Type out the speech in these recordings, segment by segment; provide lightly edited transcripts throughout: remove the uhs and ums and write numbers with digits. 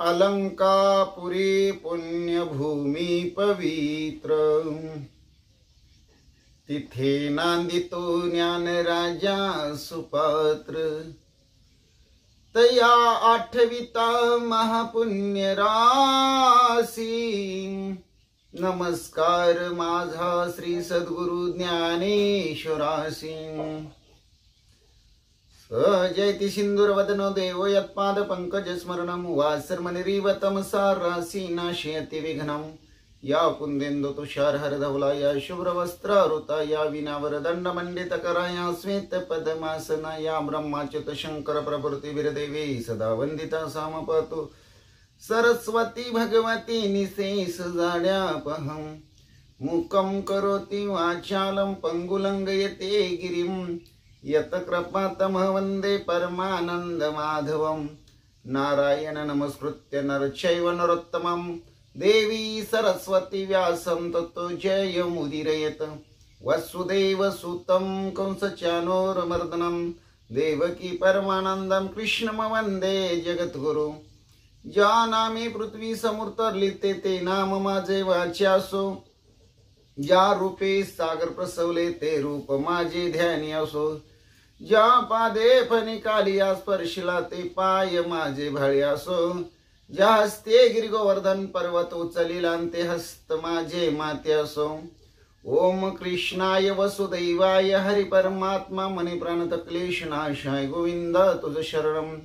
अलंकापुरी पुण्यभूमी पवित्र, तिथे नांदितो ज्ञान राजा सुपात्र। तया आठविता महापुण्य राशी, नमस्कार माझा श्री सद्गुरु ज्ञानेश्वरासी। जयति सिंदूरवदनो देवो यत्पाद पंकज स्मरणं, वासर्मनिरीवतम सारासी नाशयति विघ्नं। या कुंदेन्दु तुषारहर धवला, या शुभ्रवस्त्रारुता, या विनावरदंड मंडितकरा, या श्वेत पद्मासना, या ब्रह्माच्युत शंकर प्रभृतिभिर्देवी सदा वंदिता सामपातु। सरस्वती भगवती निशेष जाड्यापहं, मूकं करोति वाचालं पंगुलंगयते गिरिं। यत कृपातमः वन्दे परमानंद माधवं, नारायण नमस्कृत्य नरचैव नरोत्तमं। देवी सरस्वती व्यासं ततो जयमुदीरयेत्। वसुदेवसुतं कंसचानूरमर्दनं, देवकी परमानंदं कृष्णं वन्दे जगद्गुरु। ज्या नामे पृथ्वी समुद्रलिते ते नाम माझे वाच्यासो, ज्या रूपे सागर प्रसवले ते रूप माझे ध्यानी असो। ज्या पादे फणिकालिया स्पर्शिला ते पाय माझे भाळी असो। ज्या हस्ते गिरिगोवर्धन पर्वत उचलिला ते हस्त माझे माते असो। ओम कृष्णाय वसुदैवाय हरि परमात्मा मनी प्राणत क्लेशनाशाय गोविंद तुझ शरणम।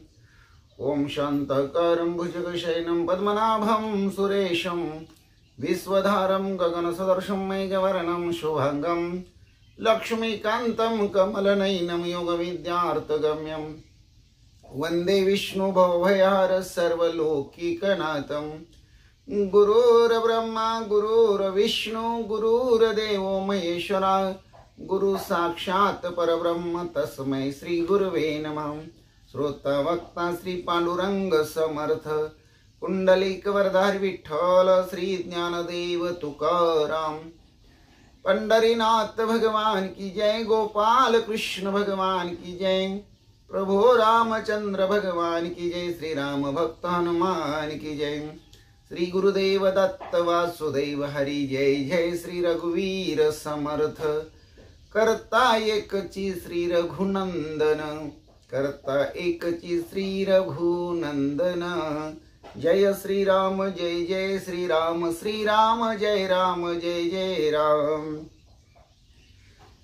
ओम शांताकारं भुजगशयनं पद्मनाभं सुरेशं, विश्वधारं गगनसदर्शं मेघवर्णं शुभांगं, लक्ष्मीकान्तं कमलनयनं योगविद्यार्थगम्यं। वन्दे विष्णु भवभयहर सर्वलोकीकनाथं। गुरुर्ब्रह्मा गुरुर्विष्णु गुरुर्देवो महेश्वरा, गुरु साक्षात् परब्रह्म तस्मै श्री गुरवे नमः। श्रोता वक्ता श्री पांडुरंग समर्थ, कुंडलिक वरदारी विठ्ठल श्री ज्ञानदेव तुकाराम। पंढरीनाथ भगवान की जय, गोपाल कृष्ण भगवान की जय, प्रभु रामचंद्र भगवान की जय, श्री राम भक्त हनुमान की जय। श्री गुरुदेव दत्त वासुदेव हरि जय जय, श्री रघुवीर समर्थ। करता एकची श्री रघुनंदन, करता एकची श्री रघुनंदन। जय श्री राम जय जय श्री राम, श्री राम जय जय राम।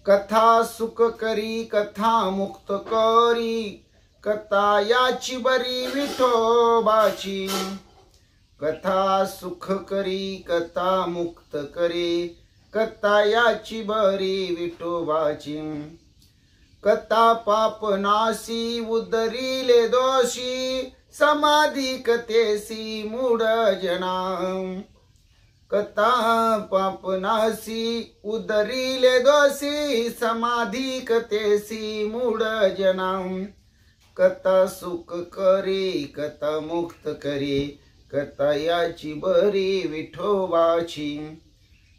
कथा सुख करी कथा मुक्त करी, कथा याची बरी विठोबाची। कथा सुख करी कथा मुक्त करी, कथा याची बरी विठोबाची। कथा पाप नासी उदरीले दोषी, समाधी कथेसी मूढ जना। कथा पापनासी उदरीले दोषी, समाधी कथेसी मूढ जना। कथा सुख करी कथा मुक्त करी, कथा याची बरी विठोबाची।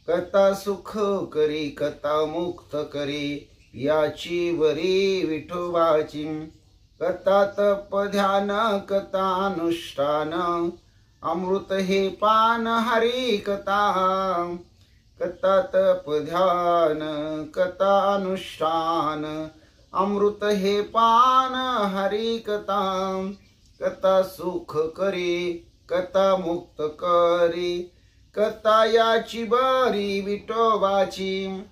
कथा सुख करी कथा मुक्त करी, याची बरी विठोबाची। कथा तप ध्यान कथा अनुष्ठान, अमृत हे पान हरी कथा। कथा तप ध्यान कथा अनुष्ठान, अमृत हे पान हरी कथा। कथा सुख करी कथा मुक्त करी, कथा याची बरी विठोबाची।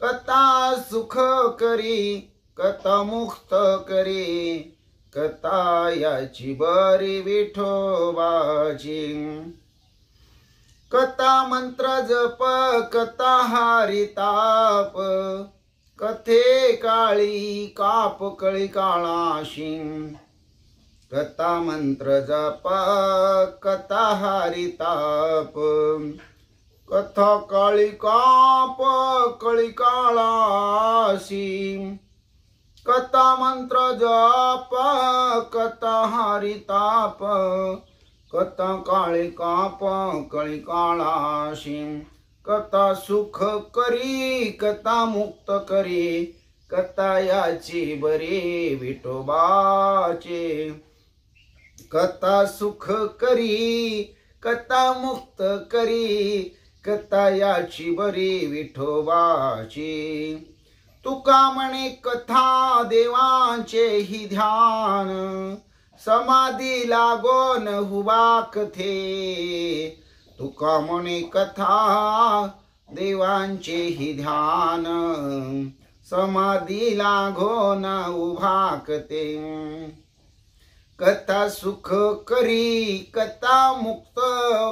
कथा सुख करी कथा मुक्त करी, कथा याची बरी विठोबाची। कथा मंत्र जप कथा हारी ताप, कथे काळी काप कळी काळाशी। कथा मंत्र जप कथा हारी ताप, कथा काळी काप कळी काळाशी। कथा मंत्र जप कथा हारी ताप, कथा काळी काप कळी काळाशी। कथा सुख करी कथा मुक्त करी, कथा याची बरी विठोबाची। कथा सुख करी कथा मुक्त करी कथा याची बरी विठोबाची तुका म्हणे कथा देवांचे ही ध्यान समाधी लागोन हुबा कथे तुका म्हणे कथा देवांचे ही ध्यान समाधी लागोन उभा कथे कथा सुख करी कथा मुक्त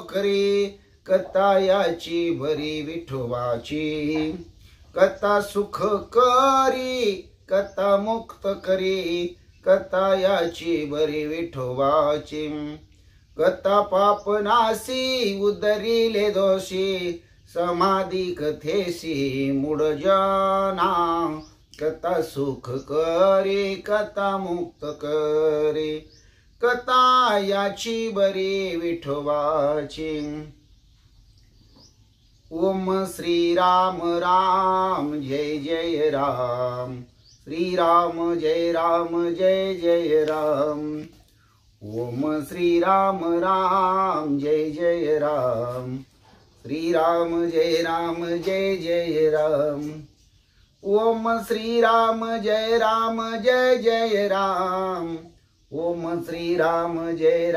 करी कथा याची बरी विठोबाची कथा सुख करी कथा मुक्त करी कथा याची बरी विठोबाची कथा पापनासी उदरिले दोषी समाधी कथेसी मूढ जना कथा सुख करी कथा मुक्त करी कथा याची बरी विठोबाची ओम श्री राम राम जय जय राम श्री राम जय जय राम ओम श्री राम राम जय जय राम श्री राम जय जय राम ओम श्री राम जय जय राम ओम श्री राम जय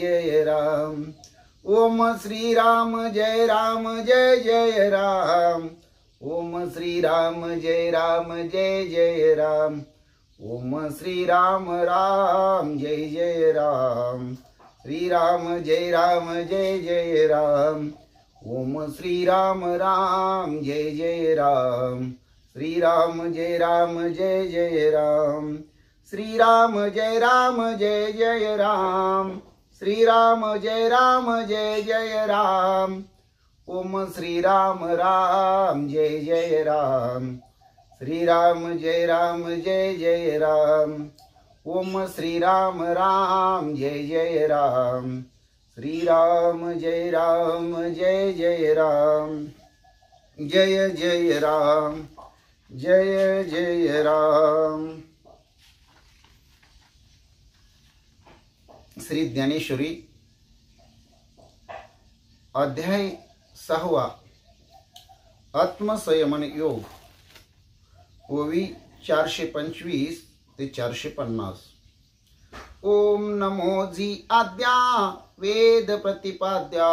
जय राम ओम श्री राम जय जय राम ओम श्री राम जय जय राम ओम श्री राम जय जय राम श्री राम जय जय राम ओम श्री राम जय जय राम श्री राम जय जय राम श्री राम जय जय राम श्री राम जय जय राम ओम श्री राम जय जय राम श्री राम जय जय राम ओम श्री राम जय जय राम श्री राम जय जय राम जय जय राम जय जय राम। श्री ज्ञानेश्वरी अध्याय 6 आत्मसंयमन योग ओवी 425 ते 450। ओम नमो जी आद्या वेद प्रतिपाद्या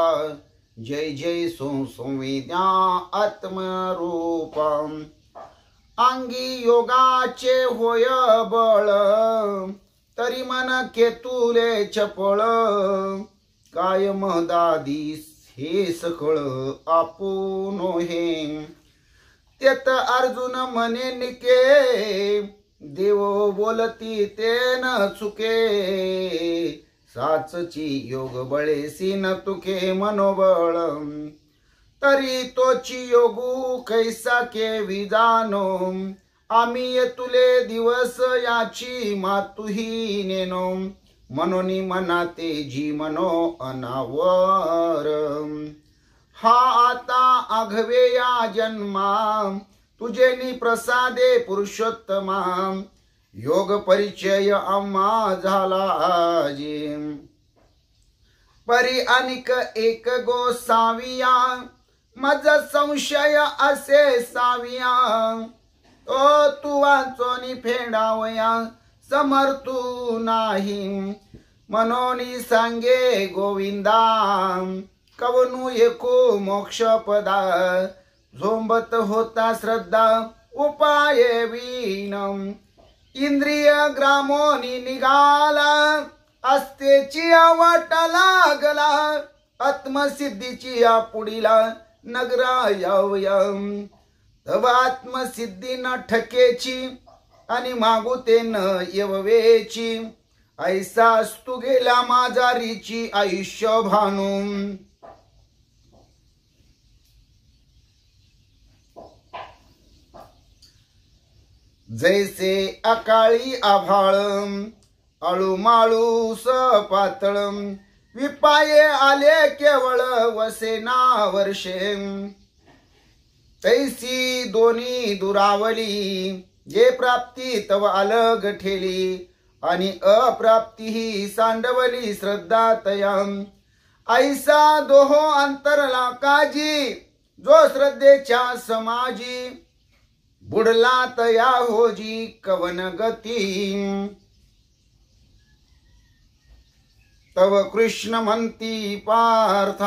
जय जय संवेद्या आत्मरूपम अंगी योगाचे होय बळ तरी मन केतुले चपळ काय महदादीस हे सकळ आपुनो हे तेत अर्जुन मने निके देव बोलती ते न चुके साचची योग बळेसी न तुके मनोबळ तरी तोची योगू कैसा के विजानो आम्ही तुले दिवस याची मातुही नेनो मनोनी मनाते जी मनो अनावर हा आता आघवे या जन्मा तुझेनी प्रसादे पुरुषोत्तमा योग परिचय आम्हा झाला आजी परी अनिक एक गोसाविया मज संशय असे साविया तो तू वाचोनी फेडावया समर्थू नाही मनोनी सांगे गोविंदा कवनु एको मोक्षपदा झोंबत होता श्रद्धा उपाय विनम इंद्रिय ग्रामोनी निघाला अस्तेची वाट लागला आत्मसिद्धीची पुढीला नगरा यावयम तव आत्मसिद्धी न ठकेची आणि मागू ते न येवेची ऐसास तू गेला माझारीची आयुष्य भानू जैसे अकाळी आभाळ अळूमाळू सपातळ विपाये आले केवळ वसेना वर्षे तैसी दोन्ही दुरावली जे प्राप्ती तव अलग ठेली आणि अप्राप्ती ही सांडवली श्रद्धा तया ऐसा दोहो अंतरला काजी जो श्रद्धेच्या समाजी बुडला तया होजी कवन गती तव कृष्ण म्हणती पार्थ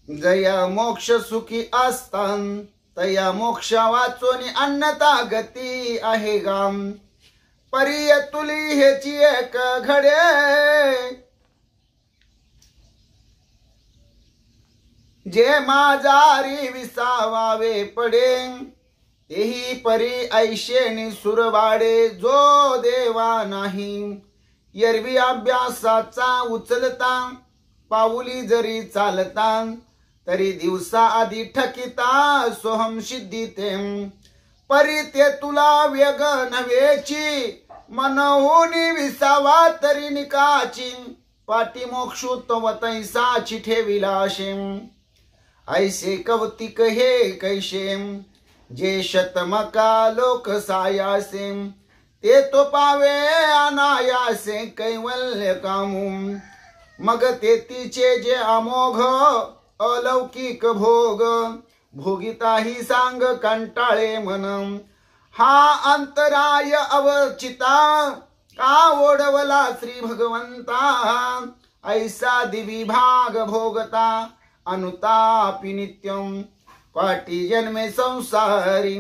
जया मोक्ष सुखी असतान तया मोक्षा वाचोनी अन्नता गती आहे गाम परिय तुली हेची एक घडे जे माझारी विसावावे पडे तेही परी ऐशेनी सुरवाडे जो देवा नाही एरवी अभ्यासाचा उचलता पाऊली जरी चालता तरी दिवसा आधी ठकिता सोहम सिद्धीते परी ते तुला वेग नव्हेची मनहुनी विसावा तरी निकाची पाटी मोक्षुत्व तैसाची ठेविलाशे ऐसे कौतिक हे कैशे जे शतमका लोक सायासे ते तो पावे अनायासे कैवल्य कामू मग ते तिचे जे अमोघ अलौकिक भोग भोगिताही सांग कंटाळे मन हा अंतराय अवचिता का ओढवला श्री भगवंता ऐसा दिविभाग भोगता अनुतापि नित्यम पाटी जन्मे संसारी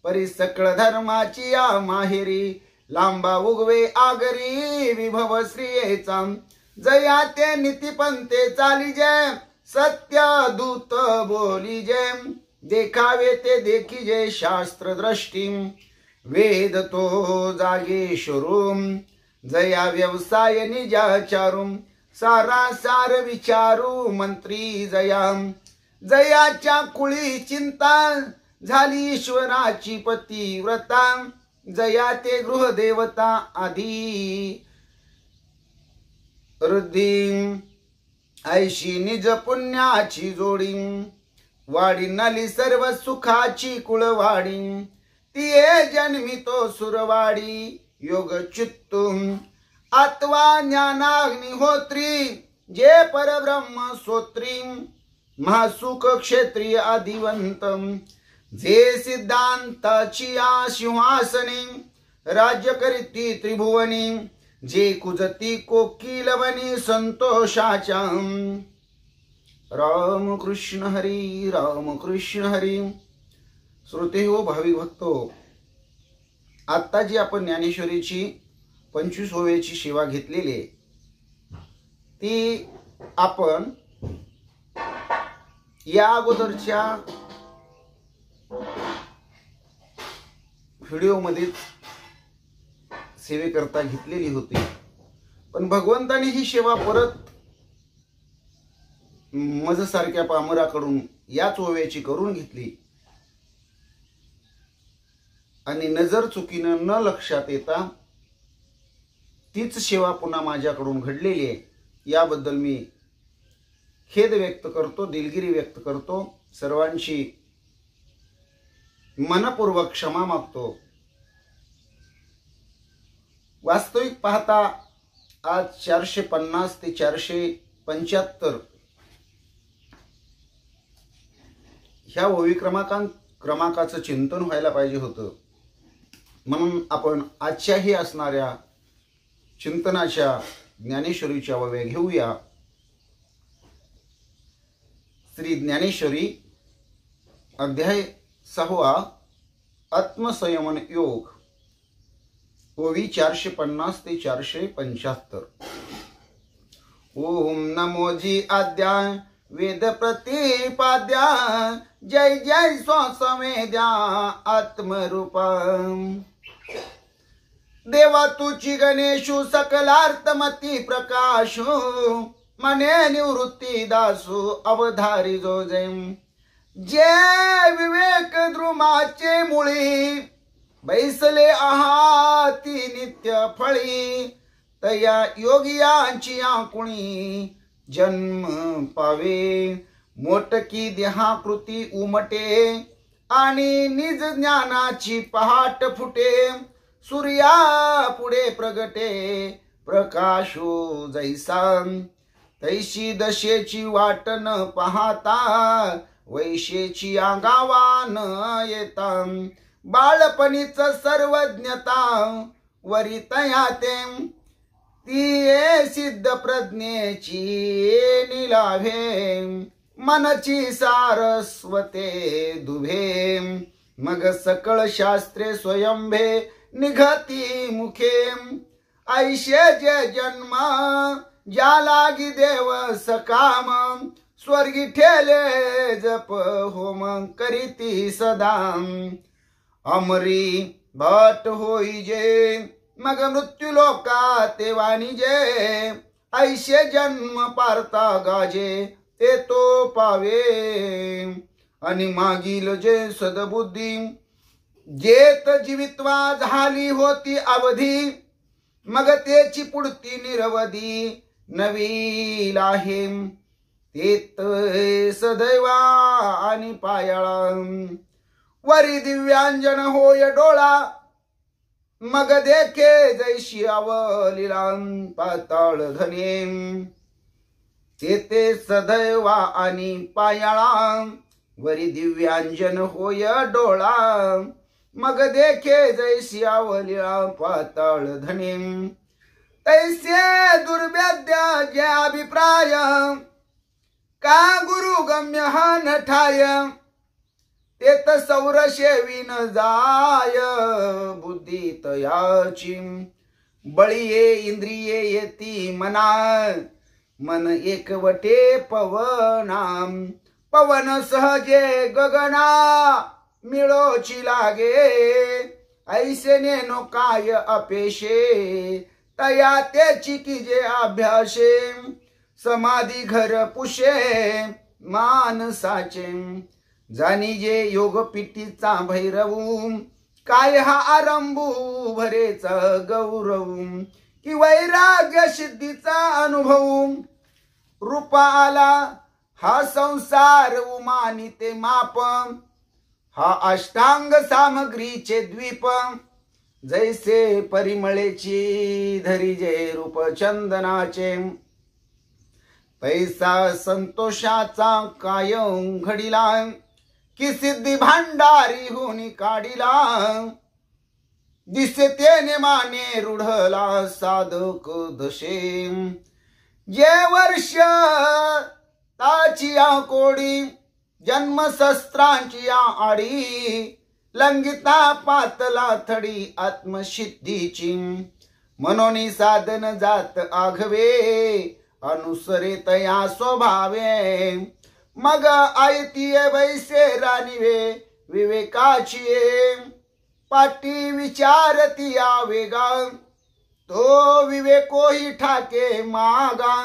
परी सकळ धर्माची या माहेरी लांबा उगवे आगरी विभव श्रियेचा जया ते नीतिपंथे चाली जय सत्य दूत बोली जय देखावे ते देखी जय शास्त्र दृष्टी वेद तो जागेश्वरूम जया व्यवसाय निजाचारूम सारा सार विचारू मंत्री जया जयाच्या कुळी चिंता झाली ईश्वराची पतिव्रता जया ते गृहदेवता आधी रुद्धी ऐशी निज पुण्याची जोडी वाडी नली सर्व सुखाची कुळवाडी तिये जन्मी तो सुरवाडी योग चित्तुम आत्वा ज्ञानाग्निहोत्री जे परब्रह्म सोत्री महासुख क्षेत्रीय आदिवंतम जे सिद्धांताची सिंहासनी राज्य करीती त्रिभुवनी जे कुजती कोकिलवनी संतोषाच्या राम कृष्ण हरी श्रोते हो भाविक भक्तो आता जी आपण ज्ञानेश्वरीची 25 ओव्याची सेवा घेतलेली आहे ती आपण या अगोदरच्या व्हिडिओ मध्ये सेवेकरता घेतलेली होती पण भगवंताने ही सेवा परत मज सारख्या पामराकडून याच ओव्याची करून घेतली आणि नजर चुकीनं न लक्षात येता तीच सेवा पुन्हा माझ्याकडून घडलेली आहे याबद्दल मी खेद व्यक्त करतो दिलगिरी व्यक्त करतो सर्वांची मनपूर्वक क्षमा मागतो वास्तविक पाहता आज 450 ते 475 ह्या ओवी क्रमांकाचं चिंतन व्हायला पाहिजे होतं म्हणून आपण आजच्याही असणाऱ्या चिंतनाच्या ज्ञानेश्वरीच्या ओव्या घेऊया श्री ज्ञानेश्वरी अध्याय 6 आत्मसंयमन योग ओवी 450 ते 475 ओम नमोजी आद्या वेद प्रतिपाद्या जय जय स्वसंवेद्या आत्मरूपा देवा तुची गणेशु सकलार्थमती प्रकाशु मने निवृत्ती दासु अवधारी जो जय जय विवेक द्रुमाचे मुळी बैसले आहाती नित्य फळी तया योगियांची आकुणी जन्म पावे मोटकी देहाकृती उमटे आणि निज ज्ञानाची पहाट फुटे सूर्या पुढे प्रगटे प्रकाशो जैसा तैशी दशेची वाट न पाहता वैशेची आगावान येता बाळपणीच सर्वज्ञता वरितया ते ती सिद्ध प्रज्ञेची निलाभे मनची सारस्वते दुभे मग सकळ शास्त्रे स्वयंभे निघती मुखे ऐशे जे जन्म ज्या लागी देव सकाम स्वर्गी ठेले जप होम करीती सदा अमरी भट होई जे मग मृत्यू लोका ते वाणिजे ऐशे जन्म पारता गाजे ते तो पावे आणि मागील जे सदबुद्धी जेत जीवित्वा झाली होती अवधी मग तेची पुढती निरवधी नवी आहे तेत सदैवा आणि पायाळा वरी दिव्यांजन होय डोळा मग देखे जैशी अवलीला पाताळ धने तेते सदैवा आणि पायाळा वरी दिव्यांजन होय डोळा मग देखे जैसी अवलीला पाताळ धने तैसे दुर्वेद्य जे अभिप्राय का गुरु गम्य हा नठाय तेत सौरशेविन जाय बुद्धी तयाची बळीये इंद्रिये येती मना मन एकवटे पवना पवन सहजे गगना मिळोची लागे ऐसे नेनो काय अपेशे तया त्याची की जे अभ्यासे समाधी घर पुशे मानसाचे जानी जे योग पिटीचा भैरवू काय हा आरंभू भरेचा गौरव कि वैराग्य सिद्धीचा अनुभव रूपा आला हा संसार उमानिते माप हा अष्टांग सामग्रीचे द्वीप जैसे परिमळेची धरी जे रूप चंदनाचे पैसा संतोषाचा कायम घडिला कि सिद्धी भांडारी होनी काढिला दिसे तेने माने रूढला साधक दशे जे वर्ष ताची या कोडी जन्मशस्त्रांची या आडी लंगिता पातला थडी आत्मसिद्धीची मनोनी साधन जात आघवे अनुसरे तया स्वभावे मग आयतीये वैसे रानिवे विवेकाची पाटी विचारती आवेगा तो विवेकोही ठाके मागा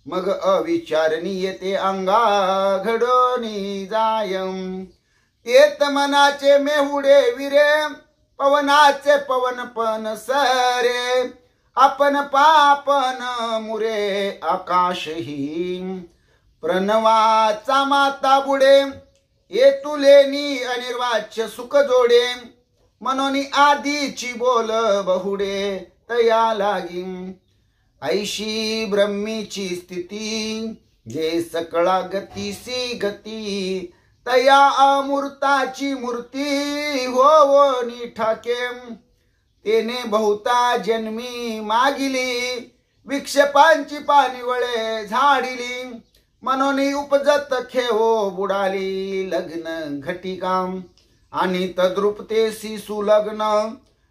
मग अविचारनीय ते अंगा घडोनी जायम तेत मनाचे मेहुडे विरे पवनाचे पवनपन सरे आपण पापन मुरे आकाशही प्रणवाचा माता बुडे येतुलेनी अनिर्वाच्य सुख जोडे मनोनी आधीची बोल बहुडे तया लागी ऐशी ब्रह्मीची स्थिती जे सकळा गतीसी गती तया अमूर्ताची मूर्ती होवनी ठाके तेने बहुता जन्मी मागिली विक्षेपांची पानिवळे झाडिली मनोनी उपजत खेहो बुडाली लग्न घटिका आणि तद्रुपतेसी सुलग्न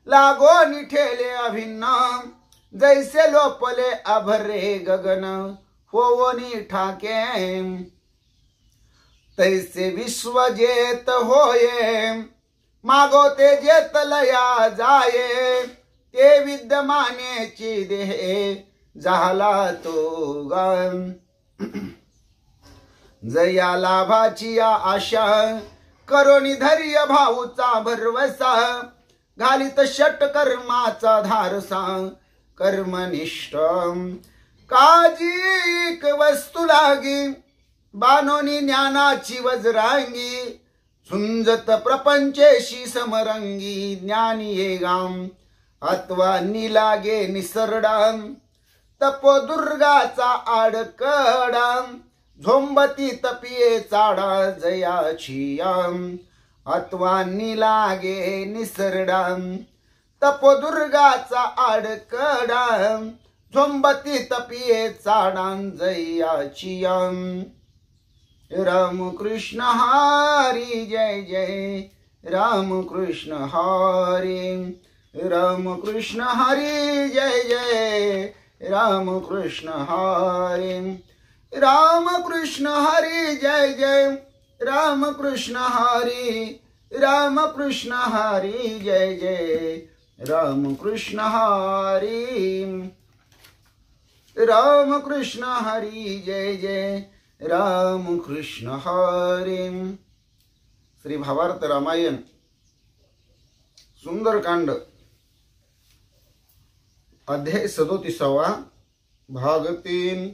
लागो निठेले अभिन्न जैसे लोपले अभरे गगन होवनी ठाके तैसे विश्वजेत होये मागोते जेत लया जाये ते विद्यमानेची देहे झाला तो गान जया लाभाची या आशा करोनी धैर्य भाऊचा भरवसा घालित षट कर्माचा धारसा कर्मनिष्ठ काजी एक वस्तू लागी बानोनी ज्ञानाची वज्रांगी झुंजत प्रपंचेशी समरंगी ज्ञानी ये गाम अथवा निलागे निसरडाम तपोदुर्गाचा आडकडाम झोंबती तपिये चाडा जयाची अथवा निलागे निसरडाम तपोदुर्गाचा आडकडाम झोंबती तपिये चाडां जयाची राम कृष्ण हरी जय जय राम कृष्ण हरी राम कृष्ण हरी जय जय राम कृष्ण हरी राम कृष्ण हरी जय जय राम कृष्ण हरी राम कृष्ण हरी जय जय राम कृष्ण हरी राम कृष्ण हरी जय जय राम कृष्ण हरी। श्री भावार्थ रामायण सुंदरकांड अध्याय 37 भाग 3।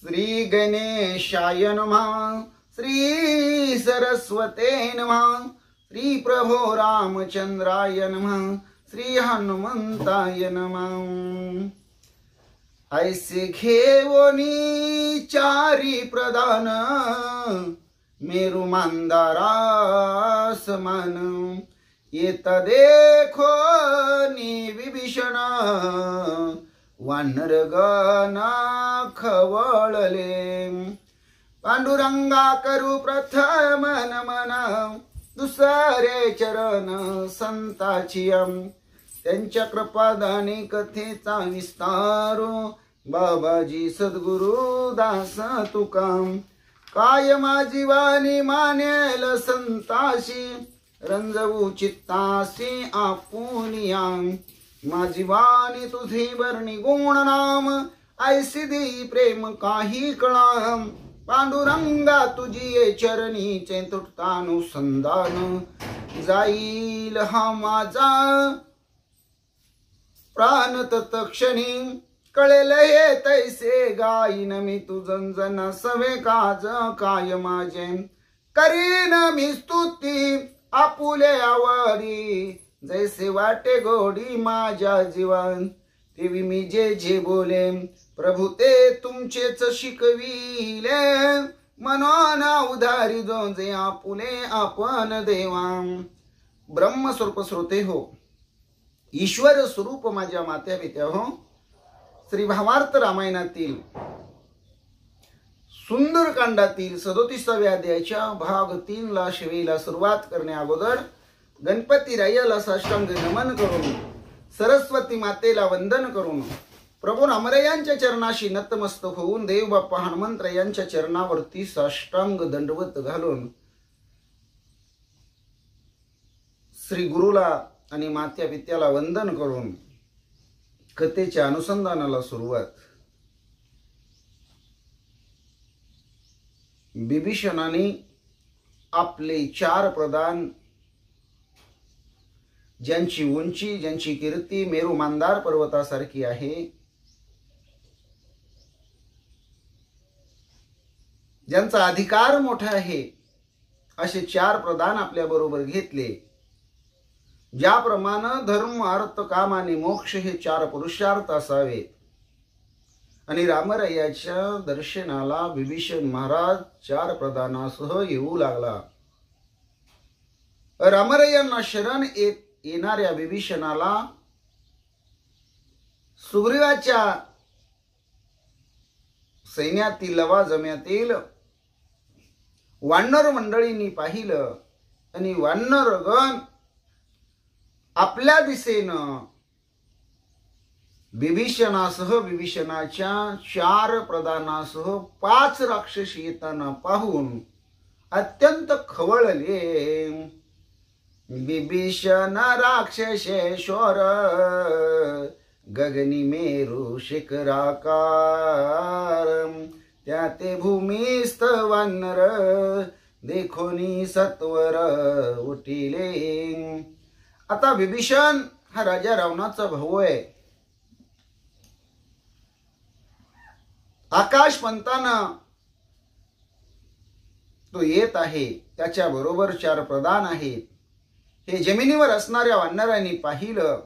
श्री गणेशाय नमः श्री सरस्वते नमः श्री प्रभो रामचंद्राय नमः श्री हनुमंताय नमः। ऐसे घेवोनी चारी प्रदान मेरु मंदारा समान येत देखो नि विभीषण वानरगण खवळले पांडुरंगा करू प्रथम नमन दुसरे चरण संताची त्यांच्या कृपादाने कथेचा विस्तारो बाबाजी सद्गुरु दास तुकाम काय माझी वाणी मानेल संताशी रंजवू चित्तासी आपुनिया माझी वाणी तुझी वर्णी गुण नाम ऐसी देई प्रेम काही कळा पांडुरंगा तुझी चरणी तुटतानुसंधान जाईल हा माझा प्राण तत्क्षणी कळेल हे तैसे गाईन मी तुझंजन सवे काज काय माझे करीन मी स्तुती आपुले आवडी जैसे वाटे गोडी माझ्या जीवन तेवी मी जे जे बोले प्रभू ते तुमचेच शिकविले मनोना उधारी जो जे आपुले आपण देवा ब्रह्मस्वरूप श्रोते हो ईश्वर स्वरूप माझ्या मात्या पित्या हो श्री भावार्थ रामायणातील सुंदरकांडातील 37व्या अध्यायाच्या भाग 3 ला शिवेला सुरुवात करण्या अगोदर गणपती रायाला साष्टांग नमन करून सरस्वती मातेला वंदन करून प्रभू रामरायांच्या चरणाशी नतमस्तक होऊन देव बाप्पा हनुमंतरायांच्या चरणावरती साष्टांग दंडवत घालून श्री गुरुला आणि मात्या पित्याला वंदन करून कथेच्या अनुसंधानाला सुरुवात। विभीषणाने आपले 4 प्रधान ज्यांची उंची ज्यांची कीर्ती मेरू मंदार पर्वतासारखी आहे ज्यांचा अधिकार मोठा आहे असे 4 प्रधान आपल्या बरोबर घेतले। ज्याप्रमाणे धर्म अर्थ काम आणि मोक्ष हे 4 पुरुषार्थ असावे आणि रामरायाच्या दर्शनाला विभीषण महाराज 4 प्रधानासह येऊ लागला। रामरायांना शरण येणाऱ्या विभीषणाला सुग्रीवाच्या सैन्यातील लवाजम्यातील वानर मंडळींनी पाहिलं आणि वानरगण आपल्या दिशेनं विभीषणासह विभीषणाच्या 4 प्रधानासह 5 राक्षसी येताना पाहून अत्यंत खवळले। विभीषण राक्षसेश्वर गगनी मेरू शिखराकार त्या ते भूमिस्थ वानर देखोनी सत्वर उठिले। आता विभीषण हा राजा रावणाचा भाऊ आहे। आकाश पंताना तो येत आहे त्याच्या बरोबर 4 प्रधान आहेत. हे जमिनीवर असणाऱ्या वानरांनी पाहिलं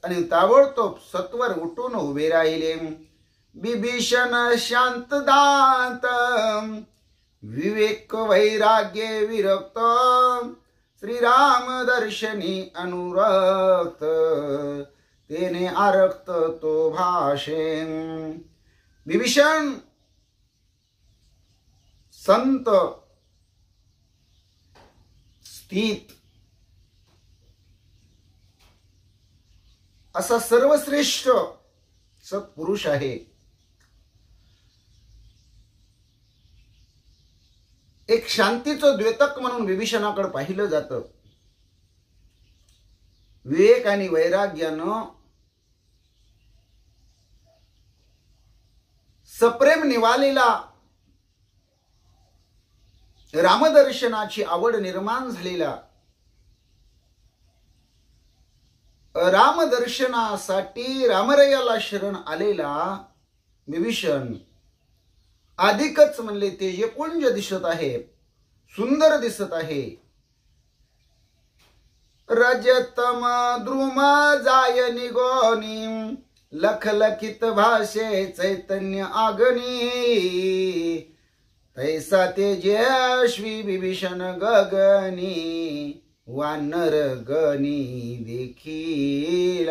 आणि ताबडतोब सत्वर उठून उभे राहिले. बिभीषण शांत दांत विवेक वैराग्य विरक्त श्रीराम दर्शनी अनुरक्त तेने आरक्त तो भाषे. बिभीषण संत स्थित असा सर्वश्रेष्ठ सत्पुरुष आहे. एक शांतीचं द्योतक म्हणून बिभीषणाकडे पाहिलं जातं. विवेक आणि वैराग्यानं सप्रेम निवालेला रामदर्शनाची आवड निर्माण झालेला रामदर्शनासाठी रामरयाला शरण आलेला बिभीषण अधिकच म्हणले तेजपुंज दिसत आहे, सुंदर दिसत आहे. रजतम द्रुम जाय निगोनी लखलखित भाषे चैतन्य आगनी तैसा तेजस्वी बिभीषण गगनी वानर गणी देखील.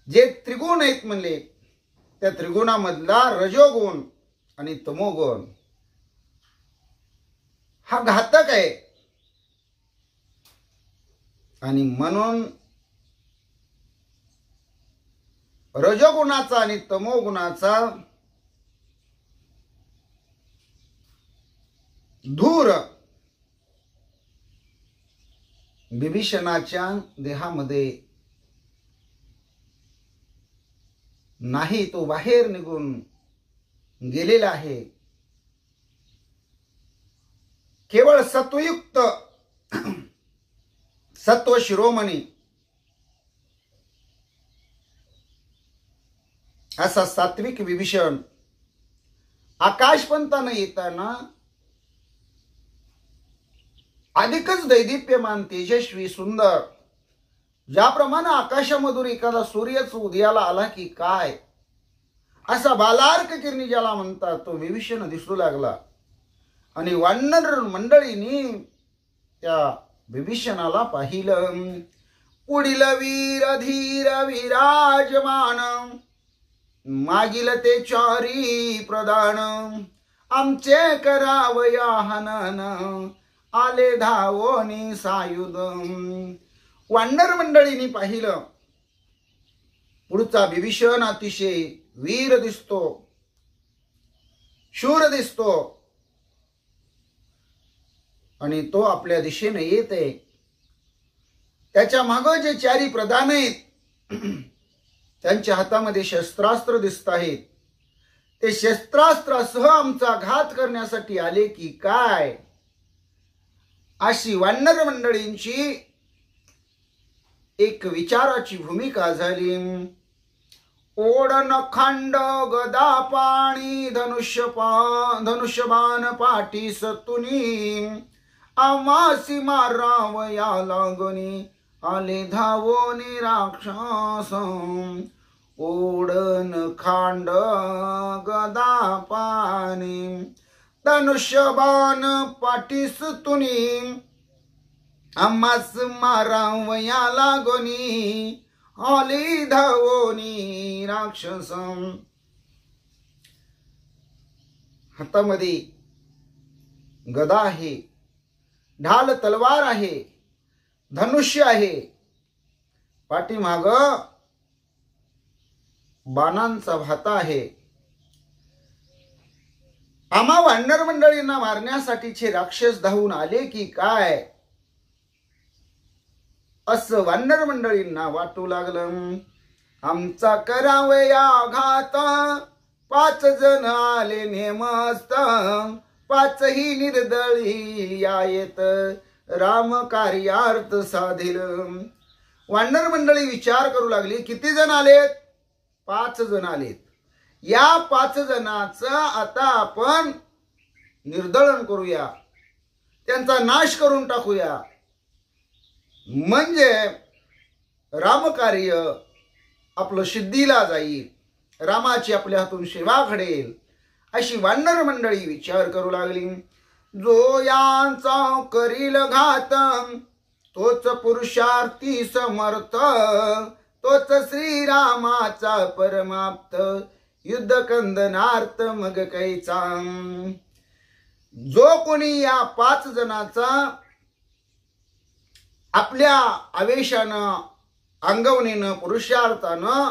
जे त्रिगुण आहेत म्हणले त्या त्रिगुणामधला रजोगुण आणि तमोगुण हा घातक आहे. आणि म्हणून रजोगुणाचा आणि तमोगुणाचा धूर बिभीषणाच्या देहामध्ये नाही, तो बाहेर निघून गेलेला आहे. केवळ सत्वयुक्त सत्व शिरोमणी असा सात्विक विभीषण आकाशपंतानं येताना अधिकच दैदिप्यमान तेजस्वी सुंदर, ज्याप्रमाणे आकाशामधून एखादा सूर्यच उदयाला आला की काय असा बालार्क किरणी ज्याला म्हणतात तो विभीषण दिसू लागला. आणि वानर मंडळींनी त्या विभीषणाला पाहिलं. पुढील वीर धीर विराजमान मागील ते 4 प्रधान आमचे करावया हनन आले धावोनी सायुध. वानर मंडळींनी पाहिलं पुढचा विभीषण अतिशय वीर दिसतो, शूर दिसतो आणि तो आपल्या दिशेने येत आहे. त्याच्या मागे जे 4 प्रधान आहेत त्यांच्या हातामध्ये शस्त्रास्त्र दिसत आहेत. ते शस्त्रास्त्रासह आमचा घात करण्यासाठी आले की काय अशी वानर मंडळींची एक विचाराची भूमिका झाली. ओढन खंड गदा पाणी धनुष्यबाण पाठी सतुनी आमासी मारावया लागणी आले धावोनी राक्षस. ओढन खांड गदा पाणी धनुष्यबाण पाठीस तुनी आम्हास मारावया लागोनी आली धावोनी राक्षस. हातामध्ये गदा आहे, ढाल तलवार आहे, धनुष्य आहे, पाठीमाग बाणांचा भाता आहे. आम्हा वानर मंडळींना मारण्यासाठीचे राक्षस धावून आले की काय असं वानर मंडळींना वाटू लागलं. आमचा करावया घात 5 जण आले नेमस्त 5ही निर्दळी यायत राम कार्यार्थ साधिल. वानर मंडळी विचार करू लागली किती जण आलेत? 5 जण आलेत. या 5 जणांचं आता आपण निर्दळन करूया. त्यांचा नाश करून टाकूया, म्हणजे रामकार्य आपलं सिद्धीला जाईल, रामाची आपल्या हातून सेवा घडेल, अशी वानर मंडळी विचार करू लागली. जो यांचा करील घात तोच पुरुषार्थी समर्थ, तोच श्रीरामाचा परमाप्त, युद्ध कंदनार्थ मग कैचा. जो कोणी या 5 जणांचा आपल्या आवेशानं, अंगवणीनं, पुरुषार्थानं